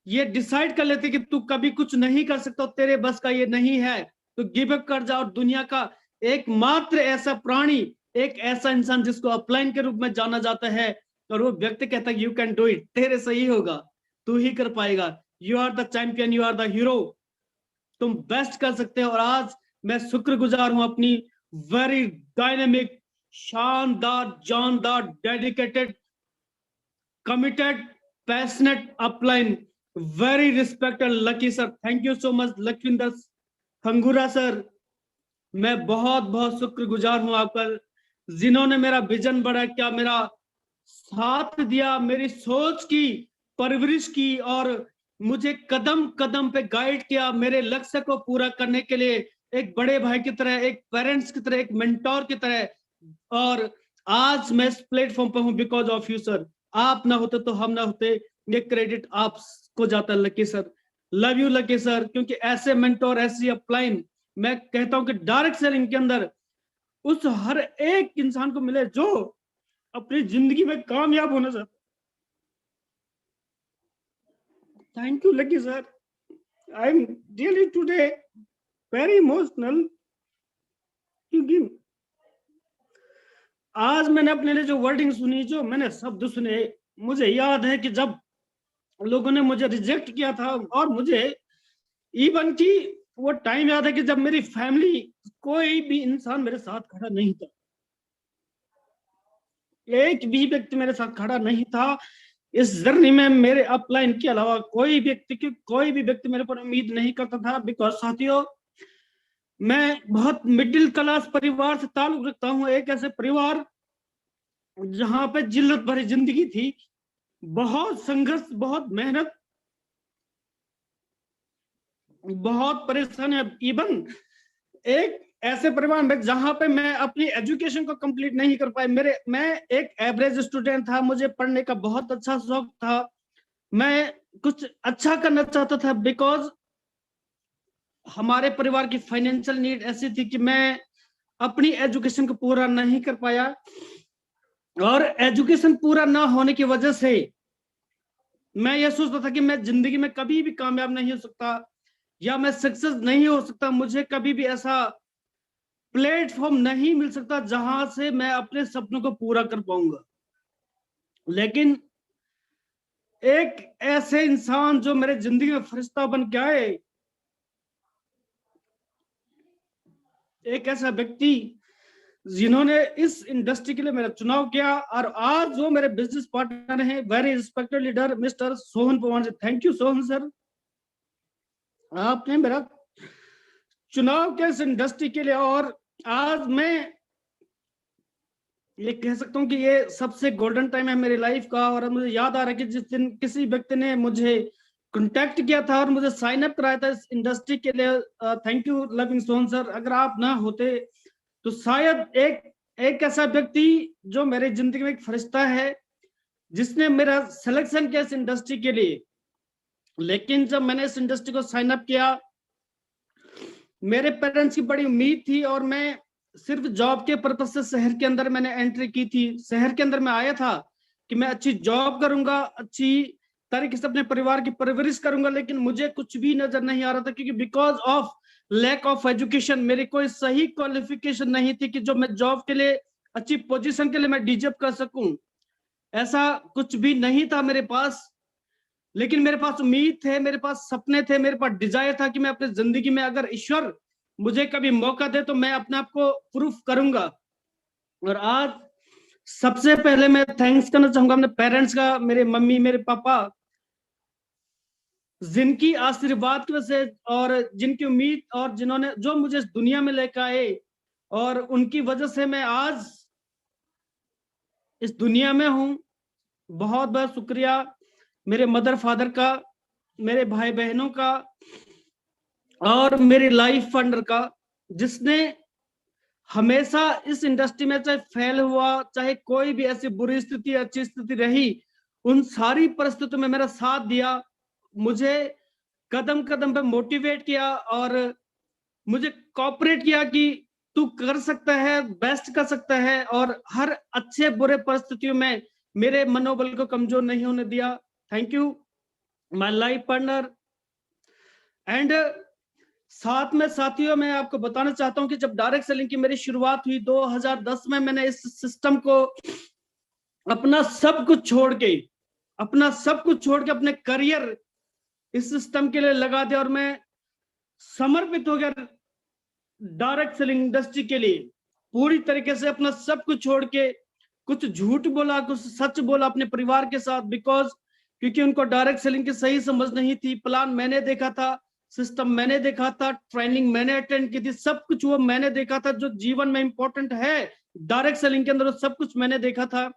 ये डिसाइड कर लेते कि तू कभी कुछ नहीं कर सकता, तेरे बस का ये नहीं है, तो गिव अप कर जा, और दुनिया का एकमात्र ऐसा प्राणी, एक ऐसा इंसान जिसको अपलाइन के रूप में जाना जाता है, और वो व्यक्ति कहता है यू कैन डू इट, तेरे से ही होगा, तू ही कर पाएगा, you are the champion, you are the hero, तुम बेस्ट कर सकते हो। और आज मैं शुक्रगुजार हूं अपनी वेरी डायनेमिक, शानदार, जानदार, dedicated, committed, passionate upline, very respected lucky sir, thank you so much. Lakhwinder Khangura sir, मैं बहुत बहुत शुक्रगुजार हूं आपका, जिन्होंने मेरा विजन बढ़ा क्या, मेरा साथ दिया, मेरी सोच की परवरिश की, और मुझे कदम कदम पे गाइड किया मेरे लक्ष्य को पूरा करने के लिए, एक बड़े भाई की तरह, एक पेरेंट्स की तरह, एक मेंटोर की तरह। और आज मैं इस प्लेटफॉर्म पे हूं बिकॉज ऑफ यू सर। आप ना होते तो हम ना होते, ये क्रेडिट आपको जाता lucky sir. Love you lucky sir, क्योंकि ऐसे मेंटोर, ऐसी अपलाइन मैं कहता हूं कि डायरेक्ट सेलिंग के अंदर उस हर एक इंसान को मिले जो अपनी जिंदगी में कामयाब होना चाहता। Thank you lucky sir, I am really today very emotional, क्योंकि आज मैंने अपने लिए जो वर्डिंग सुनी, जो मैंने शब्द सुने, मुझे याद है कि जब लोगों ने मुझे रिजेक्ट किया था, और मुझे इवन की वो टाइम याद है कि जब मेरी फैमिली, कोई भी इंसान मेरे साथ खड़ा नहीं था, एक भी व्यक्ति मेरे साथ खड़ा नहीं था इस जर्नी में, मेरे अपलाइन के अलावा कोई भी व्यक्ति मेरे पर उम्मीद नहीं करता था। बिकॉज साथियों, मैं बहुत मिडिल क्लास परिवार से ताल्लुक रखता हूं, एक ऐसे परिवार जहां पे जिल्लत भरी जिंदगी थी, बहुत संघर्ष, बहुत मेहनत, बहुत परेशानी। इवन एक ऐसे परिवार में जहां पे मैं अपनी एजुकेशन को कंप्लीट नहीं कर पाया, मैं एक एवरेज स्टूडेंट था, मुझे पढ़ने का बहुत अच्छा शौक था, मैं कुछ अच्छा करना चाहता था, बिकॉज हमारे परिवार की फाइनेंशियल नीड ऐसी थी कि मैं अपनी एजुकेशन को पूरा नहीं कर पाया, और एजुकेशन पूरा ना होने की वजह से मैं ये सोचता था कि मैं जिंदगी में कभी भी कामयाब नहीं हो सकता, या मैं सक्सेस नहीं हो सकता, मुझे कभी भी ऐसा प्लेटफॉर्म नहीं मिल सकता जहां से मैं अपने सपनों को पूरा कर पाऊंगा। लेकिन एक ऐसे इंसान जो मेरे जिंदगी में फरिश्ता बन के आए, एक ऐसा व्यक्ति जिन्होंने इस इंडस्ट्री के लिए मेरा चुनाव किया, और आज वो मेरे बिजनेस पार्टनर हैं, very respected leader mister Sohan Pawar ji. Thank you Sohan sir, आपने मेरा चुनाव किया इस इंडस्ट्री के लिए, और आज मैं ये कह सकता हूँ कि ये सबसे गोल्डन टाइम है मेरी लाइफ का। और मुझे याद आ रहा है कि जिस दिन किसी व्यक्ति ने मुझे कांटेक्ट किया था और मुझे साइन अप कराया था इस इंडस्ट्री के लिए, thank you loving Sohan sir, अगर आप ना होते तो शायद एक ऐसा व्यक्ति जो मेरी जिंदगी में एक फरिश्ता है, जिसने मेरा सिलेक्शन किया इस इंडस्ट्री के लिए। लेकिन जब मैंने इस इंडस्ट्री को साइन अप किया, मेरे पेरेंट्स की बड़ी उम्मीद थी, और मैं सिर्फ जॉब के पर्पज से शहर के अंदर मैंने एंट्री की थी। शहर के अंदर मैं आया था कि मैं अच्छी जॉब करूंगा, अच्छी तरीके से अपने परिवार की परवरिश करूंगा, लेकिन मुझे कुछ भी नजर नहीं आ रहा था, क्योंकि because of lack of education, मेरी कोई सही क्वालिफिकेशन नहीं थी कि जो मैं जॉब के लिए, अच्छी पोजीशन के लिए मैं डिजर्व कर सकूं, ऐसा कुछ भी नहीं था मेरे पास। लेकिन मेरे पास उम्मीद थे, मेरे पास सपने थे, मेरे पास डिजायर था कि मैं अपनी जिंदगी में, अगर ईश्वर मुझे कभी मौका दे तो मैं अपने आप को प्रूफ करूंगा। और आज सबसे पहले मैं थैंक्स करना चाहूंगा अपने पेरेंट्स का, मेरे मम्मी मेरे पापा, जिनकी आशीर्वाद की वजह से और जिनकी उम्मीद और जिन्होंने जो मुझे इस दुनिया में लेकर आए, और उनकी वजह से मैं आज इस दुनिया में हूं। बहुत बहुत शुक्रिया मेरे मदर फादर का, मेरे भाई बहनों का और मेरे लाइफ पार्टनर का, जिसने हमेशा इस इंडस्ट्री में चाहे फेल हुआ, चाहे कोई भी ऐसी बुरी स्थिति अच्छी स्थिति रही, उन सारी परिस्थितियों में मेरा साथ दिया, मुझे कदम कदम पे मोटिवेट किया और मुझे कोऑपरेट किया कि तू कर सकता है, बेस्ट कर सकता है, और हर अच्छे बुरे परिस्थितियों में मेरे मनोबल को कमजोर नहीं होने दिया। Thank you my life partner. And साथ में साथियों, मैं आपको बताना चाहता हूं कि जब डायरेक्ट सेलिंग की मेरी शुरुआत हुई 2010 में, मैंने इस सिस्टम को अपना सब कुछ छोड़ के अपने करियर इस सिस्टम के लिए लगा दिया और मैं समर्पित हो गया डायरेक्ट सेलिंग इंडस्ट्री के लिए। पूरी तरीके से अपना सब कुछ छोड़ के, कुछ झूठ बोला, कुछ सच बोला अपने परिवार के साथ, क्योंकि उनको डायरेक्ट सेलिंग की सही समझ नहीं थी। प्लान मैंने देखा था, सिस्टम मैंने देखा था, ट्रेनिंग मैंने अटेंड की थी, सब कुछ वो मैंने देखा था। जो जीवन में इंपॉर्टेंट है डायरेक्ट सेलिंग के अंदर, वो सब कुछ मैंने देखा था।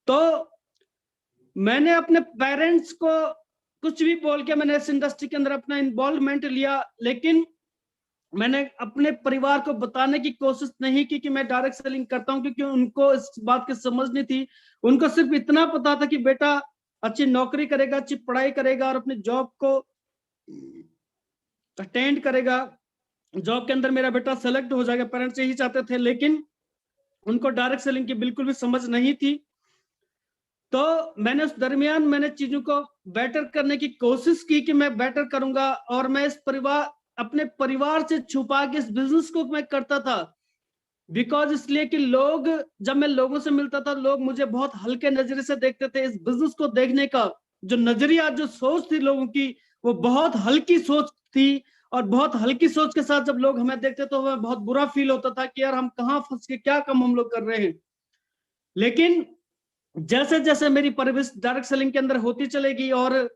तो मैंने अपने पेरेंट्स को कुछ भी बोल के मैंने इस इंडस्ट्री के अंदर अपना इन्वॉल्वमेंट लिया, लेकिन मैंने अपने परिवार को बताने की कोशिश नहीं की कि मैं डायरेक्ट सेलिंग करता हूं, क्योंकि उनको इस बात की समझ नहीं थी। उनको सिर्फ इतना पता था कि बेटा अच्छी नौकरी करेगा, अच्छी पढ़ाई करेगा और अपनी जॉब को अटेंड करेगा, जॉब के अंदर मेरा बेटा सेलेक्ट हो जाएगा। पेरेंट्स यही चाहते थे, लेकिन उनको डायरेक्ट सेलिंग की बिल्कुल भी समझ नहीं थी। तो मैंने उस दरमियान मैंने चीजों को बेटर करने की कोशिश की कि मैं बेटर करूंगा, और मैं अपने परिवार से छुपा के इस बिजनेस को मैं करता था। बिकॉज इसलिए कि जब मैं लोगों से मिलता था, लोग मुझे बहुत हल्के नजरिए से देखते थे। इस बिजनेस को देखने का जो नजरिया, जो सोच थी लोगों की, वो बहुत हल्की सोच थी। और बहुत हल्की सोच के साथ जब लोग हमें देखते तो हमें बहुत बुरा फील होता था कि यार हम कहाँ फंस के, क्या कम हम लोग कर रहे हैं। लेकिन जैसे जैसे मेरी परवरिश डायरेक्ट सेलिंग के अंदर होती चलेगी और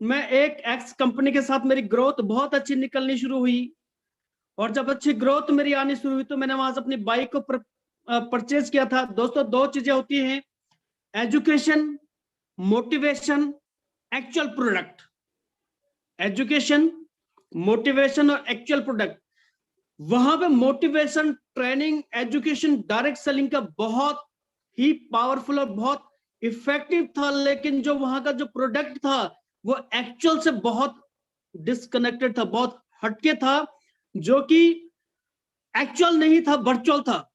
मैं एक एक्स कंपनी के साथ मेरी ग्रोथ बहुत अच्छी निकलनी शुरू हुई, और जब अच्छी ग्रोथ मेरी आनी शुरू हुई तो मैंने वहां से अपनी बाइक को परचेज किया था। दोस्तों, दो चीजें होती हैं, education, motivation, actual product. Education, motivation और एक्चुअल प्रोडक्ट। वहां पे motivation, training, education direct selling का बहुत ही पावरफुल और बहुत इफेक्टिव था, लेकिन जो वहां का जो प्रोडक्ट था वो एक्चुअल से बहुत डिस्कनेक्टेड था, बहुत हटके था, जो कि एक्चुअल नहीं था, वर्चुअल था।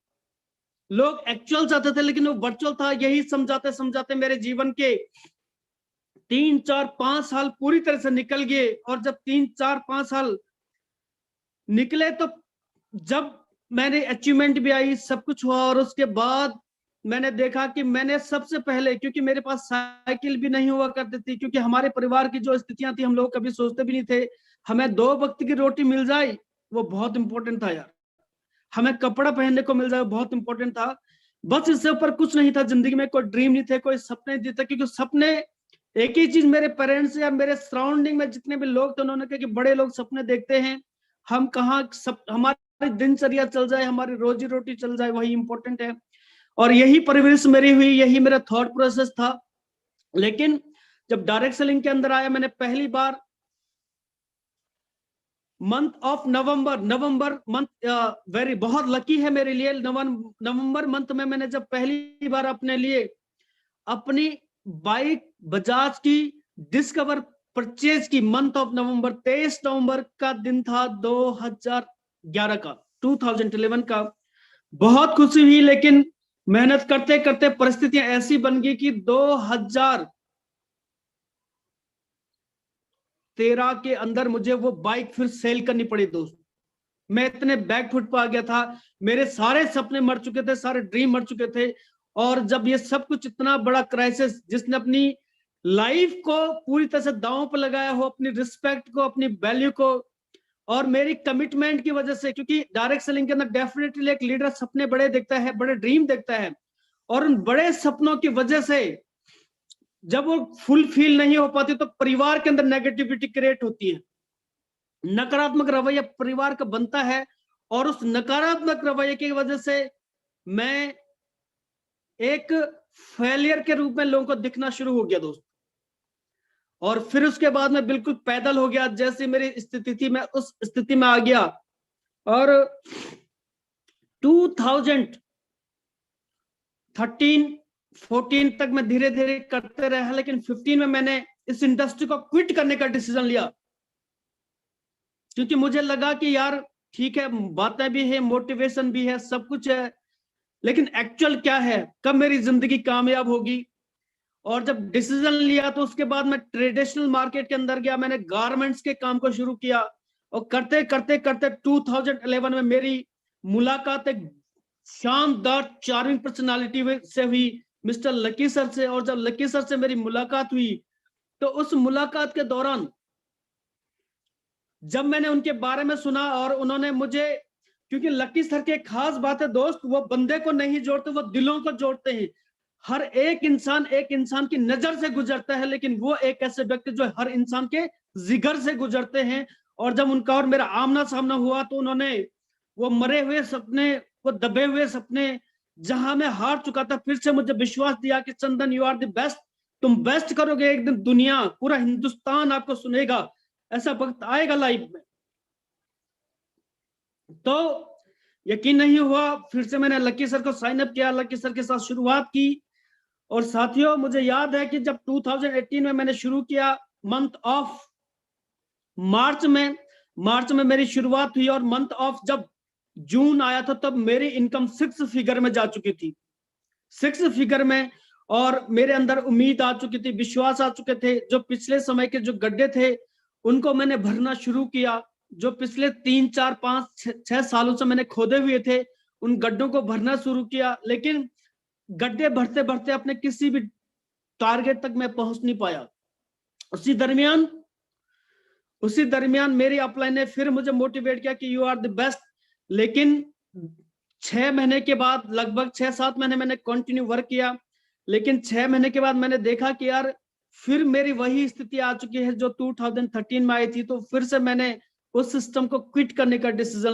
लोग एक्चुअल चाहते थे लेकिन वो वर्चुअल था। यही समझाते समझाते मेरे जीवन के 3-4-5 साल पूरी तरह से निकल गए। और जब 3-4-5 साल निकले तो जब मैंने अचीवमेंट भी आई, सब कुछ हुआ, और उसके बाद मैंने देखा कि मैंने सबसे पहले, क्योंकि मेरे पास साइकिल भी नहीं हुआ करती थी, क्योंकि हमारे परिवार की जो स्थितियां थी हम लोग कभी सोचते भी नहीं थे। हमें 2 वक्त की रोटी मिल जाए वो बहुत इंपॉर्टेंट था यार, हमें कपड़ा पहनने को मिल जाए वो बहुत इंपॉर्टेंट था। बस इससे ऊपर कुछ नहीं था जिंदगी में, कोई ड्रीम नहीं थे, कोई सपने नहीं थे। क्योंकि सपने, एक ही चीज मेरे पेरेंट्स या मेरे सराउंडिंग में जितने भी लोग थे उन्होंने कहा कि बड़े लोग सपने देखते हैं, हम कहाँ हमारी दिनचर्या चल जाए, हमारी रोजी रोटी चल जाए, वही इंपॉर्टेंट है। और यही परवरिश मेरी हुई, यही मेरा थॉट प्रोसेस था। लेकिन जब डायरेक्ट सेलिंग के अंदर आया, मैंने पहली बार मंथ ऑफ नवंबर मंथ, बहुत लकी है मेरे लिए, नवंबर मंथ में मैंने जब पहली बार अपने लिए अपनी बाइक बजाज की डिस्कवर परचेज की, मंथ ऑफ नवंबर, 23 नवंबर का दिन था 2011 का, 2011 का। बहुत खुशी हुई, लेकिन मेहनत करते करते परिस्थितियां ऐसी बन गई कि 2013 के अंदर मुझे वो बाइक फिर सेल करनी पड़ी। दोस्त, मैं इतने बैकफुट पर आ गया था, मेरे सारे सपने मर चुके थे, सारे ड्रीम मर चुके थे। और जब ये सब कुछ, इतना बड़ा क्राइसिस, जिसने अपनी लाइफ को पूरी तरह से दांव पर लगाया हो, अपनी रिस्पेक्ट को, अपनी वैल्यू को और मेरी कमिटमेंट की वजह से, क्योंकि डायरेक्ट सेलिंग के अंदर डेफिनेटली एक लीडर सपने बड़े देखता है, बड़े ड्रीम देखता है, और उन बड़े सपनों की वजह से जब वो फुलफिल नहीं हो पाती तो परिवार के अंदर नेगेटिविटी क्रिएट होती है, नकारात्मक रवैया परिवार का बनता है, और उस नकारात्मक रवैये की वजह से मैं एक फेलियर के रूप में लोगों को दिखना शुरू हो गया दोस्त। और फिर उसके बाद मैं बिल्कुल पैदल हो गया, जैसी मेरी स्थिति थी मैं उस स्थिति में आ गया। और 2013-14 तक मैं धीरे धीरे करते रहा, लेकिन 15 में मैंने इस इंडस्ट्री को क्विट करने का डिसीजन लिया, क्योंकि मुझे लगा कि यार ठीक है, बातें भी है, मोटिवेशन भी है, सब कुछ है, लेकिन एक्चुअल क्या है, कब मेरी जिंदगी कामयाब होगी। और जब डिसीजन लिया तो उसके बाद मैं ट्रेडिशनल मार्केट के अंदर गया, मैंने गारमेंट्स के काम को शुरू किया, और करते करते करते 2011 में मेरी मुलाकात एक शानदार चार्मिंग पर्सनालिटी से हुई, मिस्टर लकी सर से। और जब लकी सर से मेरी मुलाकात हुई तो उस मुलाकात के दौरान जब मैंने उनके बारे में सुना, और उन्होंने मुझे, क्योंकि लकी सर की एक खास बात है दोस्त, वो बंदे को नहीं जोड़ते, वो दिलों को जोड़ते हैं। हर एक इंसान की नजर से गुजरता है, लेकिन वो एक ऐसे व्यक्ति जो हर इंसान के जिगर से गुजरते हैं। और जब उनका और मेरा आमना सामना हुआ तो उन्होंने वो मरे हुए सपने, वो दबे हुए सपने जहां मैं हार चुका था, फिर से मुझे विश्वास दिया कि चंदन यू आर द बेस्ट, तुम बेस्ट करोगे, एक दिन दुनिया, पूरा हिंदुस्तान आपको सुनेगा, ऐसा वक्त आएगा लाइफ में। तो यकीन नहीं हुआ, फिर से मैंने लकी सर को साइन अप किया, लकी सर के साथ शुरुआत की। और साथियों, मुझे याद है कि जब 2018 में मैंने शुरू किया, मंथ ऑफ मार्च में मेरी शुरुआत हुई, और मंथ ऑफ जब जून आया था तब मेरी इनकम 6 फिगर में जा चुकी थी, 6 फिगर में। और मेरे अंदर उम्मीद आ चुकी थी, विश्वास आ चुके थे। जो पिछले समय के जो गड्ढे थे उनको मैंने भरना शुरू किया, जो पिछले 3, 4, 5, 6 सालों से मैंने खोदे हुए थे, उन गड्ढों को भरना शुरू किया। लेकिन गड्ढे भरते भरते अपने किसी भी टारगेट तक मैं पहुंच नहीं पाया। उसी दरमियान मेरी अपलाइन ने फिर मुझे मोटिवेट किया कि यू आर द बेस्ट। लेकिन 6 महीने के बाद, लगभग 6-7 महीने मैंने कंटिन्यू वर्क किया, लेकिन 6 महीने के बाद मैंने देखा कि यार फिर मेरी वही स्थिति आ चुकी है जो 2013 में आई थी। तो फिर से मैंने उस सिस्टम को क्विट करने का डिसीजन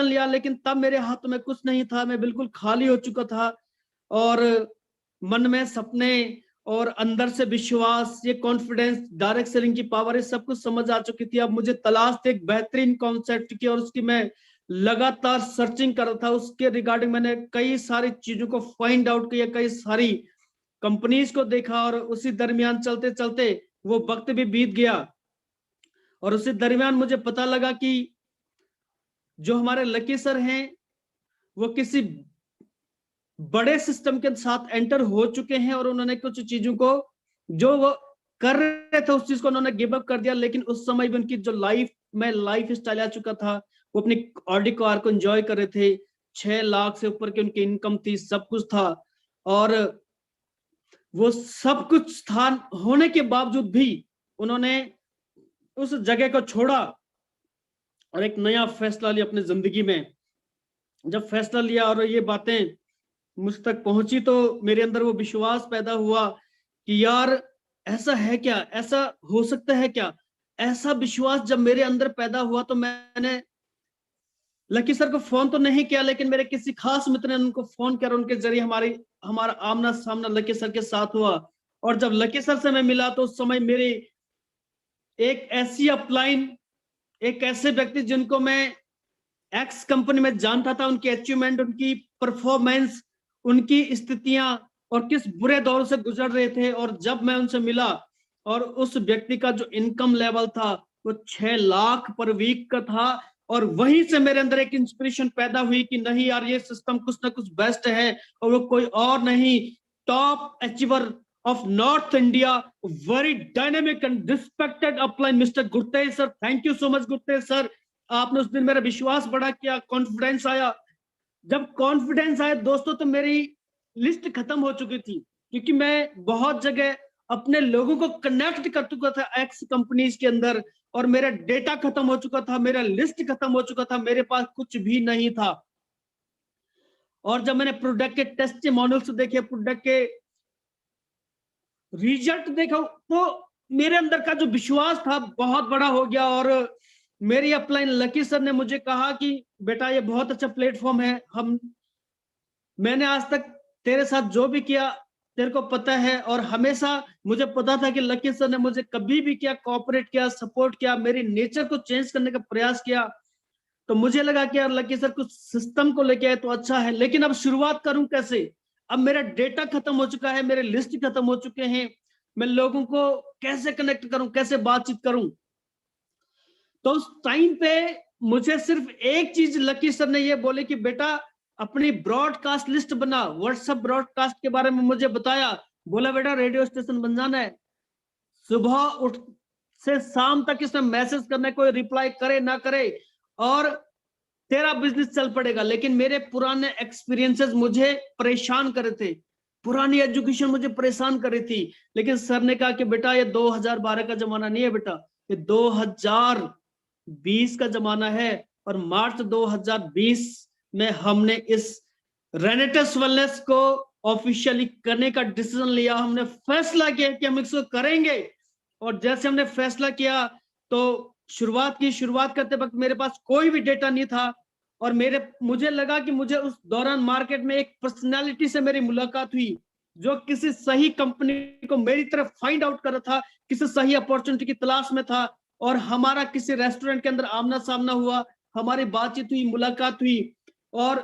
लिया, लेकिन तब मेरे हाथ में कुछ नहीं था, मैं बिल्कुल खाली हो चुका था, और मन में सपने और अंदर से विश्वास, ये कॉन्फिडेंस, डायरेक्ट सेलिंग की पावर, ये सब कुछ समझ आ चुकी थी। अब मुझे तलाश थी एक बेहतरीन कॉन्सेप्ट की, और उसकी मैं लगातार सर्चिंग कर रहा था। उसके रिगार्डिंग मैंने कई सारी चीजों को फाइंड आउट किया, कई सारी कंपनीज को देखा, और उसी दरमियान चलते चलते वो वक्त भी बीत गया। और उसी दरमियान मुझे पता लगा कि जो हमारे लकी सर हैं वो किसी बड़े सिस्टम के साथ एंटर हो चुके हैं, और उन्होंने कुछ चीजों को जो वो कर रहे थे उस चीज को उन्होंने गिव अप कर दिया। लेकिन उस समय भी उनकी जो लाइफ स्टाइल आ चुका था, वो अपनी ऑडी कार को एंजॉय कर रहे थे, 6 लाख से ऊपर की उनकी इनकम थी, सब कुछ था। और वो सब कुछ था होने के बावजूद भी उन्होंने उस जगह को छोड़ा और एक नया फैसला लिया अपनी जिंदगी में। जब फैसला लिया और ये बातें मुझ तक पहुंची तो मेरे अंदर वो विश्वास पैदा हुआ कि यार ऐसा है क्या, ऐसा हो सकता है क्या। ऐसा विश्वास जब मेरे अंदर पैदा हुआ तो मैंने लकी सर को फोन तो नहीं किया, लेकिन मेरे किसी खास मित्र ने उनको फोन किया, उनके जरिए हमारा आमना सामना लकी सर के साथ हुआ। और जब लकी सर से मैं मिला तो उस समय मेरी एक ऐसी अपलाइन, एक ऐसे व्यक्ति जिनको मैं एक्स कंपनी में जानता था, उनकी अचीवमेंट, उनकी परफॉर्मेंस, उनकी स्थितियां और किस बुरे दौर से गुजर रहे थे। और जब मैं उनसे मिला और उस व्यक्ति का जो इनकम लेवल था वो 6 लाख पर वीक का था, और वहीं से मेरे अंदर एक इंस्पिरेशन पैदा हुई कि नहीं यार ये सिस्टम कुछ ना कुछ बेस्ट है, और वो कोई और नहीं, top achiever of North India, very dynamic and respected upline, Mr. Gurtej sir. Thank you so much Gurtej sir. आपने उस दिन मेरा विश्वास बढ़ा किया, कॉन्फिडेंस आया। जब कॉन्फिडेंस आया दोस्तों तो मेरी लिस्ट खत्म हो चुकी थी, क्योंकि मैं बहुत जगह अपने लोगों को कनेक्ट कर चुका था एक्स कंपनीज के अंदर, और मेरा डेटा खत्म हो चुका था, मेरा लिस्ट खत्म हो चुका था, मेरे पास कुछ भी नहीं था। और जब मैंने प्रोडक्ट के टेस्टिमोनियल्स देखे, प्रोडक्ट के रिजल्ट देखा, तो मेरे अंदर का जो विश्वास था बहुत बड़ा हो गया। और मेरी अपलाइन लकी सर ने मुझे कहा कि बेटा ये बहुत अच्छा प्लेटफॉर्म है, मैंने आज तक तेरे साथ जो भी किया तेरे को पता है, और हमेशा मुझे पता था कि लकी सर ने मुझे कभी भी क्या कोऑपरेट किया, सपोर्ट किया, मेरी नेचर को चेंज करने का प्रयास किया। तो मुझे लगा कि यार लकी सर कुछ सिस्टम को लेके आए तो अच्छा है, लेकिन अब शुरुआत करूं कैसे? अब मेरा डेटा खत्म हो चुका है, मेरे लिस्ट खत्म हो चुके हैं, मैं लोगों को कैसे कनेक्ट करूं, कैसे बातचीत करूं? तो उस टाइम पे मुझे सिर्फ एक चीज लकी सर ने ये बोले कि बेटा अपनी ब्रॉडकास्ट लिस्ट बना। व्हाट्सएप ब्रॉडकास्ट के बारे में मुझे बताया, बोला बेटा रेडियो स्टेशन बन जाना है, सुबह उठ से शाम तक इसमें मैसेज करना है, कोई रिप्लाई करे ना करे, और तेरा बिजनेस चल पड़ेगा। लेकिन मेरे पुराने एक्सपीरियंसेस मुझे परेशान कर रहे थे, पुरानी एजुकेशन मुझे परेशान कर रही थी। लेकिन सर ने कहा कि बेटा ये 2012 का जमाना नहीं है बेटा, ये 2020 का जमाना है। और मार्च 2020 में हमने इस रेनेटस वेलनेस को ऑफिशियली करने का डिसीजन लिया, हमने फैसला किया कि हम इसको करेंगे। और जैसे हमने फैसला किया तो शुरुआत करते वक्त मेरे पास कोई भी डेटा नहीं था, और मुझे लगा कि मुझे उस दौरान मार्केट में एक पर्सनालिटी से मेरी मुलाकात हुई जो किसी सही कंपनी को मेरी तरफ फाइंड आउट कर रहा था, किसी सही अपॉर्चुनिटी की तलाश में था, और हमारा किसी रेस्टोरेंट के अंदर आमना सामना हुआ, हमारी बातचीत हुई, मुलाकात हुई। और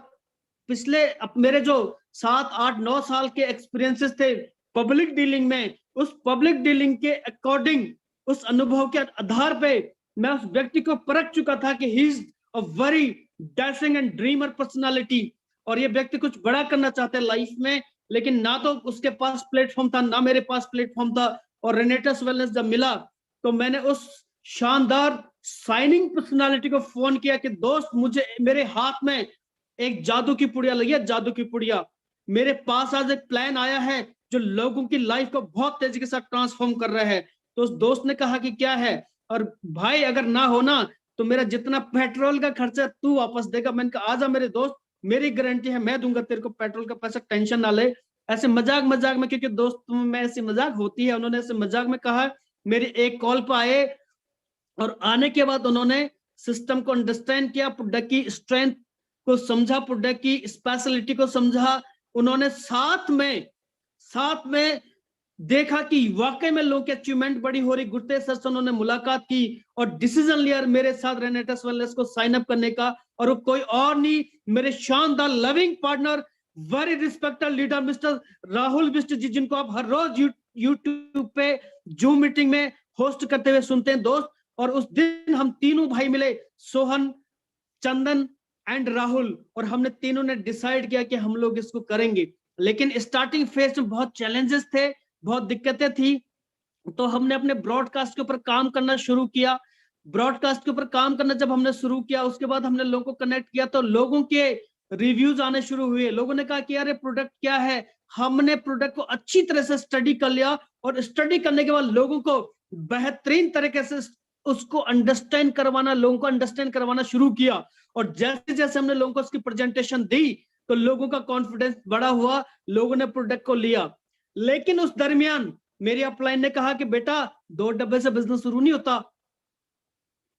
पिछले मेरे जो 7, 8, 9 साल के एक्सपीरियंसेस थे पब्लिक डीलिंग में, उस पब्लिक डीलिंग के अकॉर्डिंग, उस अनुभव के आधार पे मैं उस व्यक्ति को परख चुका था कि he is a very dashing and dreamer personality, और ये व्यक्ति कुछ बड़ा करना चाहते हैं लाइफ में, लेकिन ना तो उसके पास प्लेटफॉर्म था, ना मेरे पास प्लेटफॉर्म था। और रेनेटस वेलनेस जब मिला तो मैंने उस शानदार साइनिंग पर्सनालिटी को फोन किया कि दोस्त मुझे मेरे हाथ में एक जादू की पुड़िया लगी है, जादू की पुड़िया। मेरे पास आज एक प्लान आया है जो लोगों की लाइफ को बहुत तेजी के साथ ट्रांसफॉर्म कर रहा है। तो उस दोस्त ने कहा कि क्या है? और भाई अगर ना हो ना तो मेरा जितना पेट्रोल का खर्चा तू वापस देगा। मैंने कहा आजा मेरे दोस्त, मेरी गारंटी है मैं दूंगा तेरे को पेट्रोल का पैसा, टेंशन ना ले। ऐसे मजाक मजाक में, क्योंकि दोस्त में ऐसी मजाक होती है, उन्होंने ऐसे मजाक में कहा। मेरी एक कॉल पर आए और आने के बाद उन्होंने सिस्टम को अंडरस्टैंड किया, प्रोडक्ट की स्ट्रेंथ को समझा, प्रोडक्ट की स्पेशलिटी को समझा। उन्होंने साथ में देखा कि वाकई में लोगों की अचीवमेंट बड़ी हो रही। गुरतेज सर से उन्होंने मुलाकात की और डिसीजन लिया मेरे साथ रेनेटस वेलनेस को साइन अप करने का। और वो कोई और नहीं, मेरे शानदार loving partner, very respected leader mister Rahul Bisht ji, जिनको आप हर रोज यूट्यूब पे जूम मीटिंग में होस्ट करते हुए सुनते हैं दोस्त। और उस दिन हम तीनों भाई मिले, सोहन, चंदन एंड राहुल, और हमने तीनों ने डिसाइड किया कि हम लोग इसको करेंगे। लेकिन स्टार्टिंग फेज में बहुत चैलेंजेस थे, बहुत दिक्कतें थी। तो हमने अपने ब्रॉडकास्ट के ऊपर काम करना शुरू किया। ब्रॉडकास्ट के ऊपर काम करना जब हमने शुरू किया, उसके बाद हमने लोगों को कनेक्ट किया, तो लोगों के रिव्यूज आने शुरू हुए। लोगों ने कहा कि यार ये प्रोडक्ट क्या है। हमने प्रोडक्ट को अच्छी तरह से स्टडी कर लिया, और स्टडी करने के बाद लोगों को बेहतरीन तरीके से उसको अंडरस्टैंड करवाना, लोगों को अंडरस्टैंड करवाना शुरू किया। और जैसे जैसे हमने लोगों को उसकी प्रेजेंटेशन दी तो लोगों का कॉन्फिडेंस बड़ा हुआ, लोगों ने प्रोडक्ट को लिया। लेकिन उस दरमियान मेरी अपलाइन ने कहा कि बेटा 2 डब्बे से बिजनेस शुरू नहीं होता,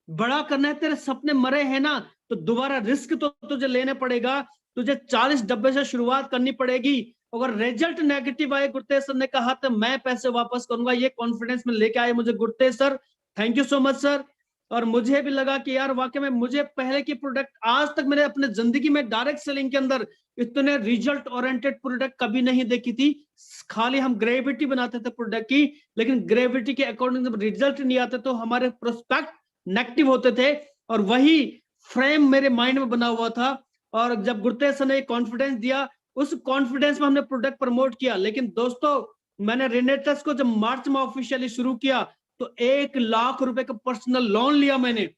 बड़ा करना है, तेरे सपने मरे हैं ना, तो दोबारा रिस्क तो तुझे लेने पड़ेगा, तुझे 40 डब्बे से शुरुआत करनी पड़ेगी। अगर रिजल्ट नेगेटिव आए, गुरतेज सर ने कहा, तो मैं पैसे वापस करूंगा। ये कॉन्फिडेंस में लेके आए मुझे Gurtej sir, thank you so much sir. और मुझे भी लगा कि यार वाकई में मुझे पहले की प्रोडक्ट, आज तक मैंने अपने जिंदगी में डायरेक्ट सेलिंग के अंदर इतने रिजल्ट ओरिएंटेड प्रोडक्ट कभी नहीं देखी थी। खाली हम ग्रेविटी बनाते थे प्रोडक्ट की, लेकिन ग्रेविटी के अकॉर्डिंग जब रिजल्ट नहीं आते तो हमारे प्रोस्पेक्ट नेगेटिव होते थे। और वही फ्रेम मेरे माइंड में बना हुआ था। और जब गुरतेज सर ने कॉन्फिडेंस दिया, उस कॉन्फिडेंस में हमने प्रोडक्ट प्रमोट किया। लेकिन दोस्तों, मैंने रेनेटस को जब मार्च में ऑफिशियली शुरू किया तो 1 लाख रुपए का पर्सनल लोन लिया मैंने,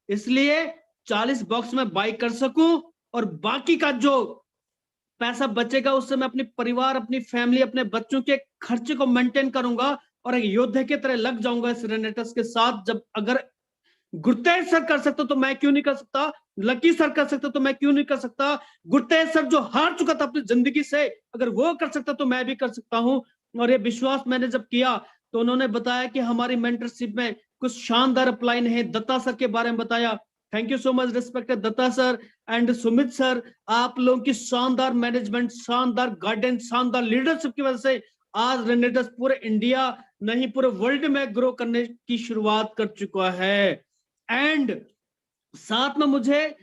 इसलिए 40 बॉक्स में बाई कर सकूं, और बाकी का जो पैसा बचेगा उससे मैं अपने परिवार, अपनी फैमिली, अपने बच्चों के खर्चे को मेंटेन करूंगा और एक योद्धे की तरह लग जाऊंगा इस रेनेटस के साथ। जब अगर गुरतेज सर कर सकते तो मैं क्यों नहीं कर सकता, लकी सर कर सकते तो मैं क्यों नहीं कर सकता, गुरतेज सर जो हार चुका था अपनी जिंदगी से, अगर वो कर सकता तो मैं भी कर सकता हूं। और ये विश्वास मैंने जब किया तो उन्होंने बताया कि हमारी मेंटरशिप में कुछ शानदार अपलाइन है, दत्ता सर के बारे में बताया। Thank you so much respected Datta sir and Sumit sir, आप लोगों की शानदार मैनेजमेंट, शानदार गाइडेंस, शानदार लीडरशिप की वजह से आज रेनेटस पूरे इंडिया नहीं पूरे वर्ल्ड में ग्रो करने की शुरुआत कर चुका है। एंड साथ में मुझे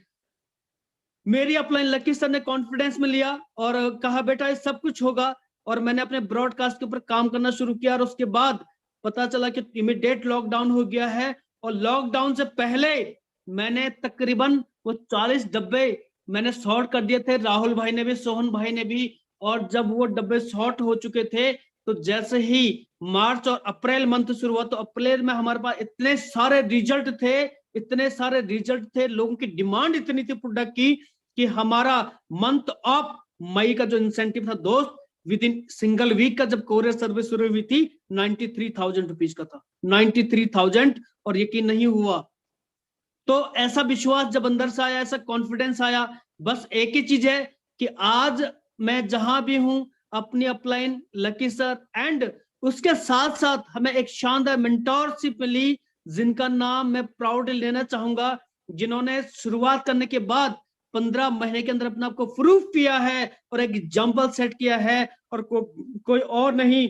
मेरी अपलाइन लकी सर ने कॉन्फिडेंस में लिया और कहा बेटा ये सब कुछ होगा, और मैंने अपने ब्रॉडकास्ट के ऊपर काम करना शुरू किया। और उसके बाद पता चला कि इमीडिएट लॉकडाउन हो गया है, और लॉकडाउन से पहले मैंने तकरीबन वो 40 डब्बे मैंने शॉर्ट कर दिए थे, राहुल भाई ने भी, सोहन भाई ने भी। और जब वो डब्बे शॉर्ट हो चुके थे तो जैसे ही मार्च और अप्रैल मंथ शुरू हुआ तो अप्रैल में हमारे पास इतने सारे रिजल्ट थे, इतने सारे रिजल्ट थे, लोगों की डिमांड इतनी थी प्रोडक्ट की कि हमारा मंथ ऑफ मई का जो इंसेंटिव था दोस्त, विद इन सिंगल वीक का जब कोरियर सर्विस शुरू हुई थी 93,000 रुपीज का था, 93,000। और यकीन नहीं हुआ। तो ऐसा विश्वास जब अंदर से आया, ऐसा कॉन्फिडेंस आया, बस एक ही चीज है कि आज मैं जहां भी हूं अपनी अपलाइन लकी सर एंड उसके साथ साथ हमें एक शानदार मेंटोरशिप मिली जिनका नाम मैं प्राउडली लेना चाहूंगा, जिन्होंने शुरुआत करने के बाद 15 महीने के अंदर अपने आप को प्रूफ किया है और एक एग्जाम्पल सेट किया है। और कोई और नहीं,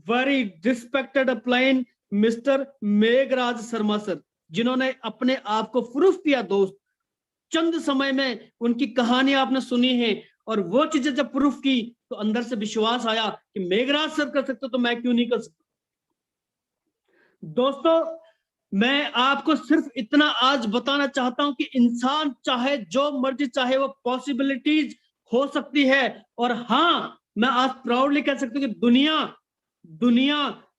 very respected upline mister Meghraj Sharma sir, जिन्होंने अपने आप को प्रूफ किया दोस्त। चंद समय में उनकी कहानी आपने सुनी है, और वो चीजें जब प्रूफ की तो अंदर से विश्वास आया कि मेघराज सर कर सकते तो मैं क्यों नहीं कर सकता। दोस्तों मैं आपको सिर्फ इतना आज बताना चाहता हूं कि इंसान चाहे जो मर्जी चाहे वो पॉसिबिलिटीज हो सकती है। और हाँ, मैं आज प्राउडली कह सकता हूं कि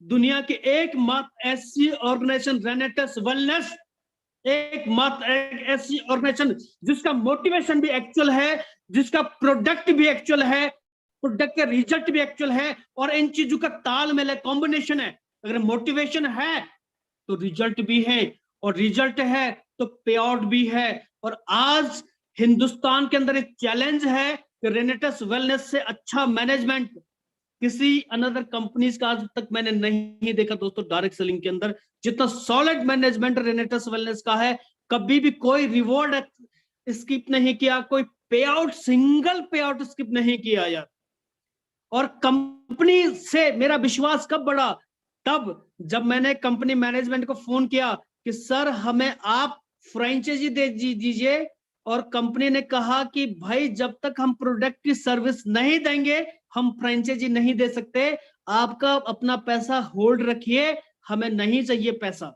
दुनिया की एकमात्र ऐसी ऑर्गेनाइजेशन रेनेटस वेलनेस, एकमात्र ऐसी ऑर्गेनाइजेशन जिसका मोटिवेशन भी एक्चुअल है, जिसका प्रोडक्ट भी एक्चुअल है, प्रोडक्ट के रिजल्ट भी एक्चुअल है, और इन चीजों का तालमेल है, कॉम्बिनेशन है। अगर मोटिवेशन है तो रिजल्ट भी है, और रिजल्ट है तो पे आउट भी है। और आज हिंदुस्तान के अंदर एक चैलेंज है कि रेनेटस वेलनेस से अच्छा मैनेजमेंट किसी अनदर कंपनीज का आज तक मैंने नहीं देखा दोस्तों। डायरेक्ट सेलिंग के अंदर जितना सॉलिड मैनेजमेंट रेनेटस वेलनेस का है, कभी भी कोई रिवॉर्ड स्किप नहीं किया, कोई पे आउट, सिंगल पे आउट स्किप नहीं किया यार। और कंपनी से मेरा विश्वास कब बढ़ा, तब जब मैंने कंपनी मैनेजमेंट को फोन किया कि सर हमें आप फ्रेंचाइजी दे दीजिए, और कंपनी ने कहा कि भाई जब तक हम प्रोडक्ट की सर्विस नहीं देंगे हम फ्रेंचाइजी नहीं दे सकते, आपका अपना पैसा होल्ड रखिए, हमें नहीं चाहिए पैसा।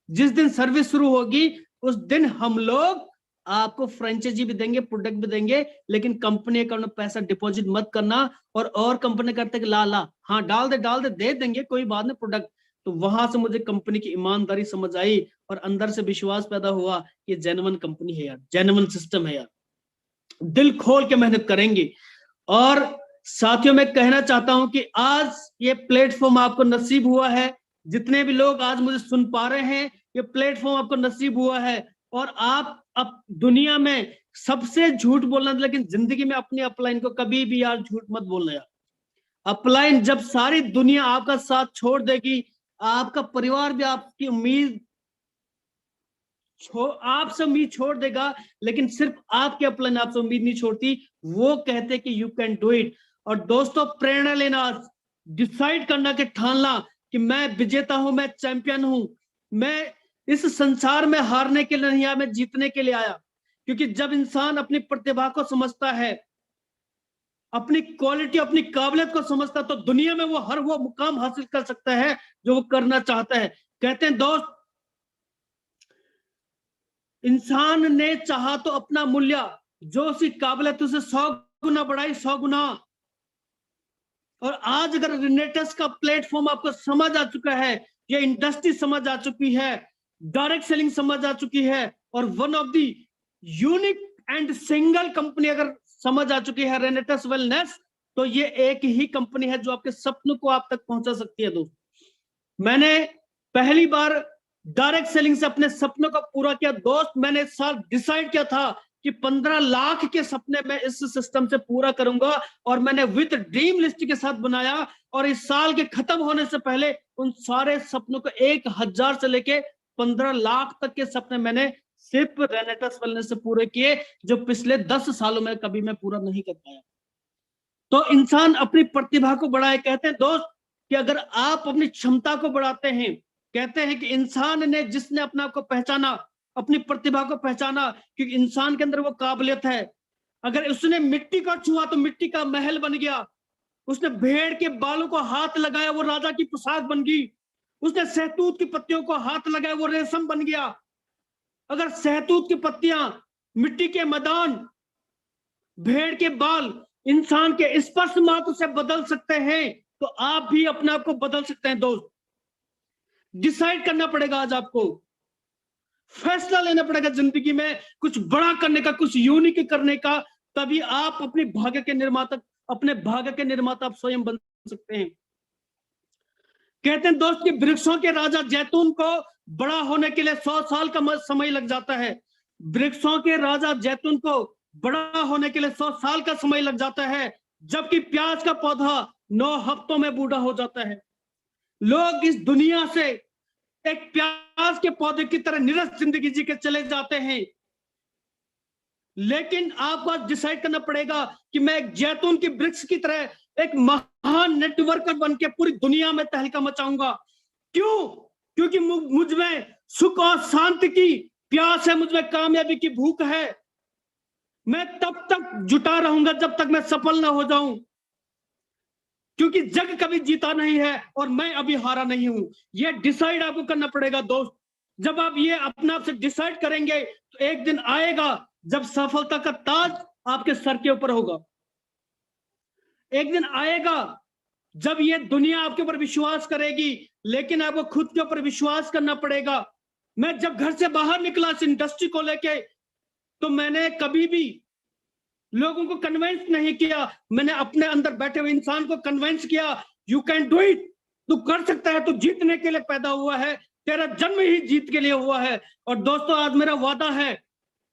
जिस दिन सर्विस शुरू होगी उस दिन हम लोग आपको फ्रेंचाइजी भी देंगे, प्रोडक्ट भी देंगे, लेकिन कंपनी अकाउंट में पैसा डिपॉजिट मत करना। और कंपनी करते कि ला हाँ डाल दे दे देंगे, कोई बात नहीं प्रोडक्ट। तो वहां से मुझे कंपनी की ईमानदारी समझ आई और अंदर से विश्वास पैदा हुआ कि जेन्युइन कंपनी है यार, जेन्युइन सिस्टम है यार, दिल खोल के मेहनत करेंगे। और साथियों मैं कहना चाहता हूं कि आज ये प्लेटफॉर्म आपको नसीब हुआ है, जितने भी लोग आज मुझे सुन पा रहे हैं, ये प्लेटफॉर्म आपको नसीब हुआ है। और आप अब दुनिया में सबसे झूठ बोलना, लेकिन जिंदगी में अपनी अपलाइन को कभी भी यार झूठ मत बोलना यार। अपलाइन जब सारी दुनिया आपका साथ छोड़ देगी, आपका परिवार भी आपकी आपसे उम्मीद छोड़ देगा, लेकिन सिर्फ आपके अपलाइन आपसे उम्मीद नहीं छोड़ती। वो कहते कि यू कैन डू इट। और दोस्तों प्रेरणा लेना, डिसाइड करना कि ठानना कि मैं विजेता हूं, मैं चैंपियन हूं, मैं इस संसार में हारने के लिए नहीं आया, मैं जीतने के लिए आया। क्योंकि जब इंसान अपनी प्रतिभा को समझता है, अपनी क्वालिटी, अपनी काबिलियत को समझता है, तो दुनिया में वो हर वो मुकाम हासिल कर सकता है जो वो करना चाहता है। कहते हैं दोस्त, इंसान ने चाहा तो अपना मूल्य जो उसकी काबिलियत उसे 100 गुना बढ़ाई, 100 गुना। और आज अगर रेनेटस का प्लेटफॉर्म आपको समझ आ चुका है, ये इंडस्ट्री समझ आ चुकी है, डायरेक्ट सेलिंग समझ आ चुकी है, और one of the unique and single company अगर समझ आ चुकी है रेनेटस वेलनेस, तो ये एक ही कंपनी है जो आपके सपनों को आप तक पहुंचा सकती है। दोस्त, मैंने पहली बार डायरेक्ट सेलिंग से अपने सपनों को पूरा किया। दोस्त, मैंने इस साल डिसाइड किया था कि 15 लाख के सपने मैं इस सिस्टम से पूरा करूंगा, और मैंने विद ड्रीम लिस्ट के साथ बनाया, और इस साल के खत्म होने से पहले उन सारे सपनों को 1000 से लेके 15 लाख तक के सपने मैंने सिर्फ रेनेटस वेलनेस से पूरे किए, जो पिछले 10 सालों में कभी मैं पूरा नहीं कर पाया। तो इंसान अपनी प्रतिभा को बढ़ाए। कहते हैं दोस्त कि अगर आप अपनी क्षमता को बढ़ाते हैं, कहते हैं कि इंसान ने जिसने अपने आप को पहचाना, अपनी प्रतिभा को पहचाना, क्योंकि इंसान के अंदर वो काबिलियत है। अगर उसने मिट्टी को छुआ तो मिट्टी का महल बन गया, उसने भेड़ के बालों को हाथ लगाया वो राजा की पोशाक बन गई, उसने सहतूत की पत्तियों को हाथ लगाया वो रेशम बन गया। अगर सहतूत की पत्तियां, मिट्टी के मैदान, भेड़ के बाल इंसान के स्पर्श मात्र से बदल सकते हैं, तो आप भी अपने आप को बदल सकते हैं। दोस्त, डिसाइड करना पड़ेगा, आज आपको फैसला लेना पड़ेगा जिंदगी में कुछ बड़ा करने का, कुछ यूनिक करने का, तभी आप अपने भाग्य के निर्माता आप स्वयं बन सकते हैं। कहते हैं दोस्त कि वृक्षों के राजा जैतून को बड़ा होने के लिए 100 साल का समय लग जाता है। वृक्षों के राजा जैतून को बड़ा होने के लिए 100 साल का समय लग जाता है, जबकि प्याज का पौधा 9 हफ्तों में बूढ़ा हो जाता है। लोग इस दुनिया से एक प्याज के पौधे की तरह निरस जिंदगी जी के चले जाते हैं, लेकिन आपको आज डिसाइड करना पड़ेगा कि मैं एक जैतून की वृक्ष की तरह एक महान नेटवर्कर बन के पूरी दुनिया में तहलका मचाऊंगा। क्यों? क्योंकि मुझ में सुख और शांति की प्यास है, मुझ में कामयाबी की भूख है। मैं तब तक जुटा रहूंगा जब तक मैं सफल ना हो जाऊं, क्योंकि जग कभी जीता नहीं है और मैं अभी हारा नहीं हूं। ये डिसाइड आपको करना पड़ेगा दोस्त। जब आप ये अपने आप से डिसाइड करेंगे तो एक दिन आएगा जब सफलता का ताज आपके सर के ऊपर होगा। एक दिन आएगा जब ये दुनिया आपके ऊपर विश्वास करेगी, लेकिन आपको खुद के ऊपर विश्वास करना पड़ेगा। मैं जब घर से बाहर निकला इस इंडस्ट्री को लेके, तो मैंने कभी भी लोगों को कन्विंस नहीं किया, मैंने अपने अंदर बैठे हुए इंसान को कन्विंस किया, यू कैन डू इट, तू कर सकता है, तू जीतने के लिए पैदा हुआ है, तेरा जन्म ही जीत के लिए हुआ है। और दोस्तों, आज मेरा वादा है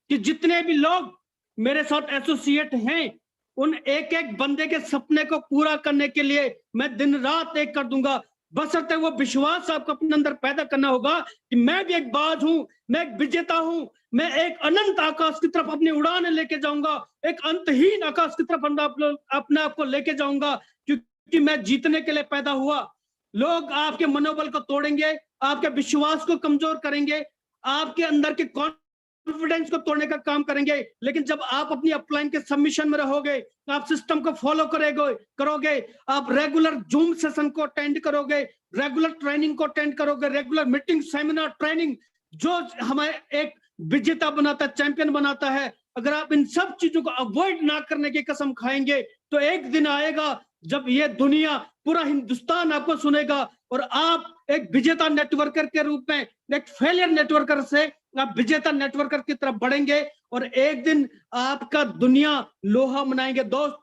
कि जितने भी लोग मेरे साथ एसोसिएट हैं, उन एक एक बंदे के सपने को पूरा करने के लिए मैं दिन रात एक कर दूंगा। बशर्ते वो विश्वास आपको अपने अंदर पैदा करना होगा कि मैं भी एक बाज हूं, मैं एक विजेता हूं, मैं एक अनंत आकाश की तरफ अपनी उड़ान लेके जाऊंगा, एक अंतहीन आकाश की तरफ अपने आप को लेके जाऊंगा, क्योंकि मैं जीतने के लिए पैदा हुआ। लोग आपके मनोबल को तोड़ेंगे, आपके विश्वास को कमजोर करेंगे, आपके अंदर के कॉन्फिडेंस को तोड़ने का काम करेंगे, लेकिन जब आप अपनी अपलाइन के सबमिशन में रहोगे, आप सिस्टम को फॉलो करोगे, आप रेगुलर जूम सेशन को अटेंड करोगे, रेगुलर ट्रेनिंग को अटेंड करोगे, रेगुलर मीटिंग, सेमिनार, ट्रेनिंग, जो हमें एक विजेता बनाता है, चैंपियन बनाता है, अगर आप इन सब चीजों को अवॉइड ना करने की कसम खाएंगे, तो एक दिन आएगा जब ये दुनिया, पूरा हिंदुस्तान आपको सुनेगा, और आप एक विजेता नेटवर्कर के रूप में, एक फेलियर नेटवर्कर से आप विजेता नेटवर्कर की तरफ बढ़ेंगे, और एक दिन आपका दुनिया लोहा मनाएंगे। दोस्त,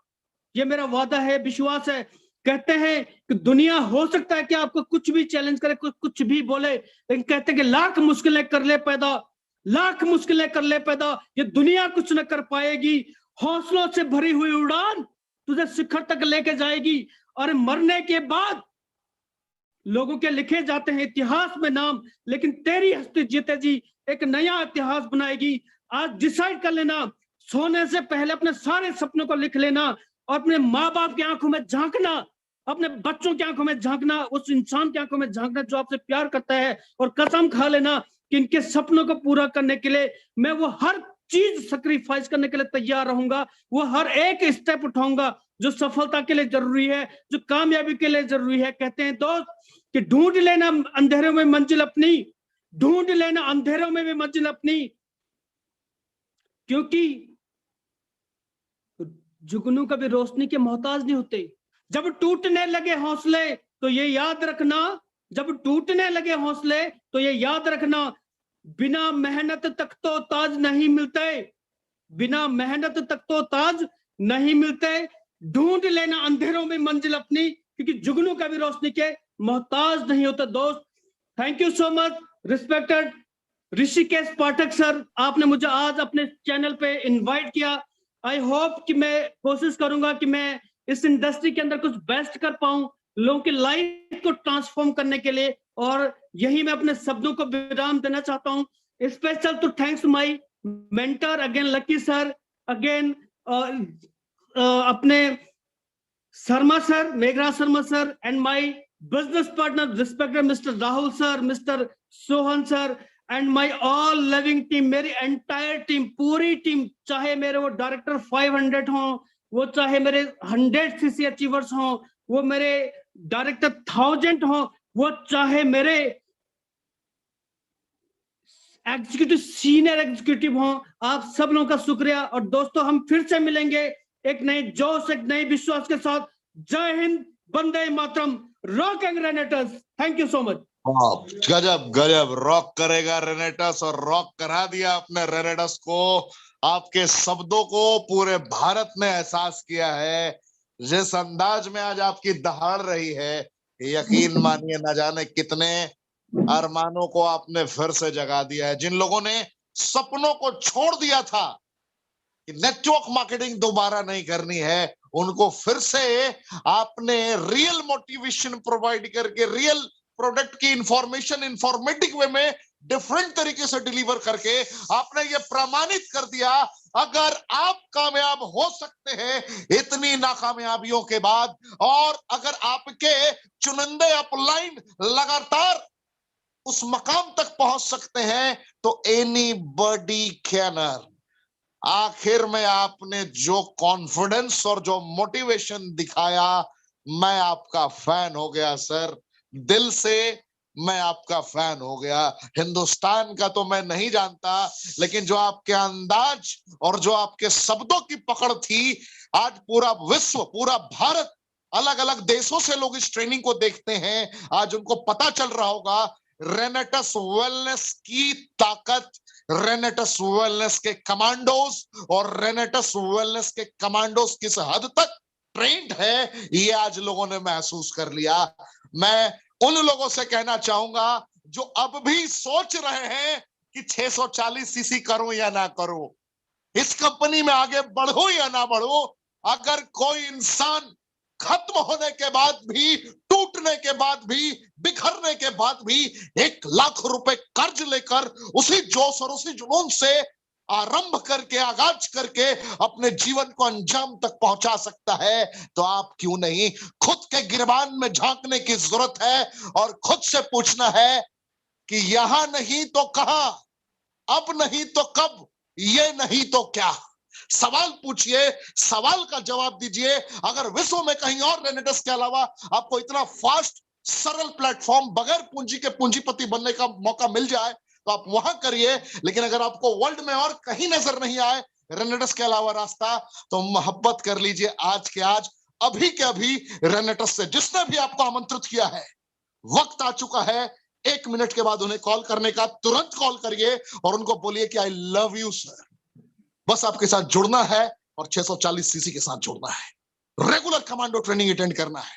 ये मेरा वादा है, विश्वास है। कहते हैं कि दुनिया हो सकता है कि आपको कुछ भी चैलेंज करे, कुछ भी बोले, लेकिन कहते हैं कि लाख मुश्किलें कर ले पैदा, लाख मुश्किलें कर ले पैदा, ये दुनिया कुछ न कर पाएगी। हौसलों से भरी हुई उड़ान तुझे शिखर तक लेके जाएगी, और मरने के बाद लोगों के लिखे जाते हैं इतिहास में नाम, लेकिन तेरी हस्ती जीते जी एक नया इतिहास बनाएगी। आज डिसाइड कर लेना, सोने से पहले अपने सारे सपनों को लिख लेना, और अपने माँ बाप की आंखों में झांकना, अपने बच्चों की आंखों में झांकना, उस इंसान की आंखों में झांकना जो आपसे प्यार करता है, और कसम खा लेना कि इनके सपनों को पूरा करने के लिए मैं वो हर चीज सैक्रिफाइस करने के लिए तैयार रहूंगा, वो हर एक स्टेप उठाऊंगा जो सफलता के लिए जरूरी है, जो कामयाबी के लिए जरूरी है। कहते हैं दोस्त कि ढूंढ लेना अंधेरों में मंजिल अपनी, ढूंढ लेना अंधेरों में भी मंजिल अपनी, क्योंकि जुगनू कभी रोशनी के मोहताज नहीं होते। जब टूटने लगे हौसले तो ये याद रखना, जब टूटने लगे हौसले तो ये याद रखना, बिना मेहनत तक तो ताज नहीं मिलते, बिना मेहनत तक तो ताज नहीं मिलते, ढूंढ लेना अंधेरों में मंजिल अपनी, क्योंकि जुगनू का भी रोशनी के मोहताज नहीं होता दोस्त। Thank you so much respected Rishikesh Pathak sir, आपने मुझे आज अपने चैनल पे इनवाइट किया। आई होप कि मैं कोशिश करूंगा कि मैं इस इंडस्ट्री के अंदर कुछ बेस्ट कर पाऊं, लोगों की लाइफ को ट्रांसफॉर्म करने के लिए, और यही मैं अपने शब्दों को विराम देना चाहता हूं। Special to thanks my mentor again Lucky sir, again अपने Sharma sir, Meghraj Sharma sir, and my business partner respected Mr. Rahul sir, Mr. Sohan sir, and my all loving team, मेरी entire team, पूरी टीम, चाहे मेरे वो डायरेक्टर 500 हो, वो चाहे मेरे 100 CC अचीवर्स हो, वो मेरे डायरेक्टर 1000 हो, वो चाहे मेरे एग्जीक्यूटिव सीनियर एग्जीक्यूटिव हो, आप सब लोगों का शुक्रिया। और दोस्तों हम फिर से मिलेंगे एक नए जोश, एक नए विश्वास के साथ। जय हिंद, Vande Mataram, rock and Renatus. Thank you so much. गजब गजब, रॉक करेगा रेनेटस, और रॉक करा दिया आपने रेनेटस को। आपके शब्दों को पूरे भारत ने एहसास किया है। जिस अंदाज में आज आपकी दहाड़ रही है, यकीन मानिए न जाने कितने अरमानों को आपने फिर से जगा दिया है। जिन लोगों ने सपनों को छोड़ दिया था कि नेटवर्क मार्केटिंग दोबारा नहीं करनी है, उनको फिर से आपने रियल मोटिवेशन प्रोवाइड करके, रियल प्रोडक्ट की इंफॉर्मेशन इंफॉर्मेटिव वे में डिफरेंट तरीके से डिलीवर करके आपने ये प्रमाणित कर दिया, अगर आप कामयाब हो सकते हैं इतनी नाकामयाबियों के बाद, और अगर आपके चुनिंदे अपलाइन लगातार उस मकाम तक पहुंच सकते हैं, तो एनीबॉडी कैन। आखिर में आपने जो कॉन्फिडेंस और जो मोटिवेशन दिखाया, मैं आपका फैन हो गया सर, दिल से मैं आपका फैन हो गया। हिंदुस्तान का तो मैं नहीं जानता, लेकिन जो आपके अंदाज और जो आपके शब्दों की पकड़ थी, आज पूरा विश्व, पूरा भारत, अलग अलग देशों से लोग इस ट्रेनिंग को देखते हैं। आज उनको पता चल रहा होगा रेनेटस वेलनेस की ताकत, रेनेटस वेलनेस के कमांडोज, और रेनेटस वेलनेस के कमांडोज किस हद तक ट्रेंड है, ये आज लोगों ने महसूस कर लिया। मैं उन लोगों से कहना चाहूंगा जो अब भी सोच रहे हैं कि 640 सीसी करूं या ना करूं, इस कंपनी में आगे बढ़ूं या ना बढ़ूं, अगर कोई इंसान खत्म होने के बाद भी, टूटने के बाद भी, बिखरने के बाद भी 1 लाख रुपए कर्ज लेकर उसी जोश और उसी जुनून से आरंभ करके, आगाज करके अपने जीवन को अंजाम तक पहुंचा सकता है, तो आप क्यों नहीं। खुद के गिरबान में झांकने की जरूरत है और खुद से पूछना है कि यहां नहीं तो कहां, अब नहीं तो कब, ये नहीं तो क्या। सवाल पूछिए, सवाल का जवाब दीजिए। अगर विश्व में कहीं और रेनेटस के अलावा आपको इतना फास्ट, सरल प्लेटफॉर्म बगैर पूंजी के पूंजीपति बनने का मौका मिल जाए, तो आप वहां करिए। लेकिन अगर आपको वर्ल्ड में और कहीं नजर नहीं आए रेनेटस के अलावा रास्ता, तो मोहब्बत कर लीजिए आज के आज, अभी के अभी रेनेटस से। जिसने भी आपको आमंत्रित किया है, वक्त आ चुका है 1 मिनट के बाद उन्हें कॉल करने का। तुरंत कॉल करिए और उनको बोलिए कि आई लव यू सर। बस आपके साथ जुड़ना है और 640 सीसी के साथ जुड़ना है, रेगुलर कमांडो ट्रेनिंग अटेंड करना है,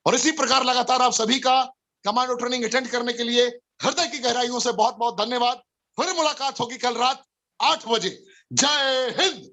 और इसी प्रकार लगातार आप सभी का कमांडो ट्रेनिंग अटेंड करने के लिए हृदय की गहराइयों से बहुत बहुत धन्यवाद। फिर मुलाकात होगी कल रात 8 बजे। जय हिंद।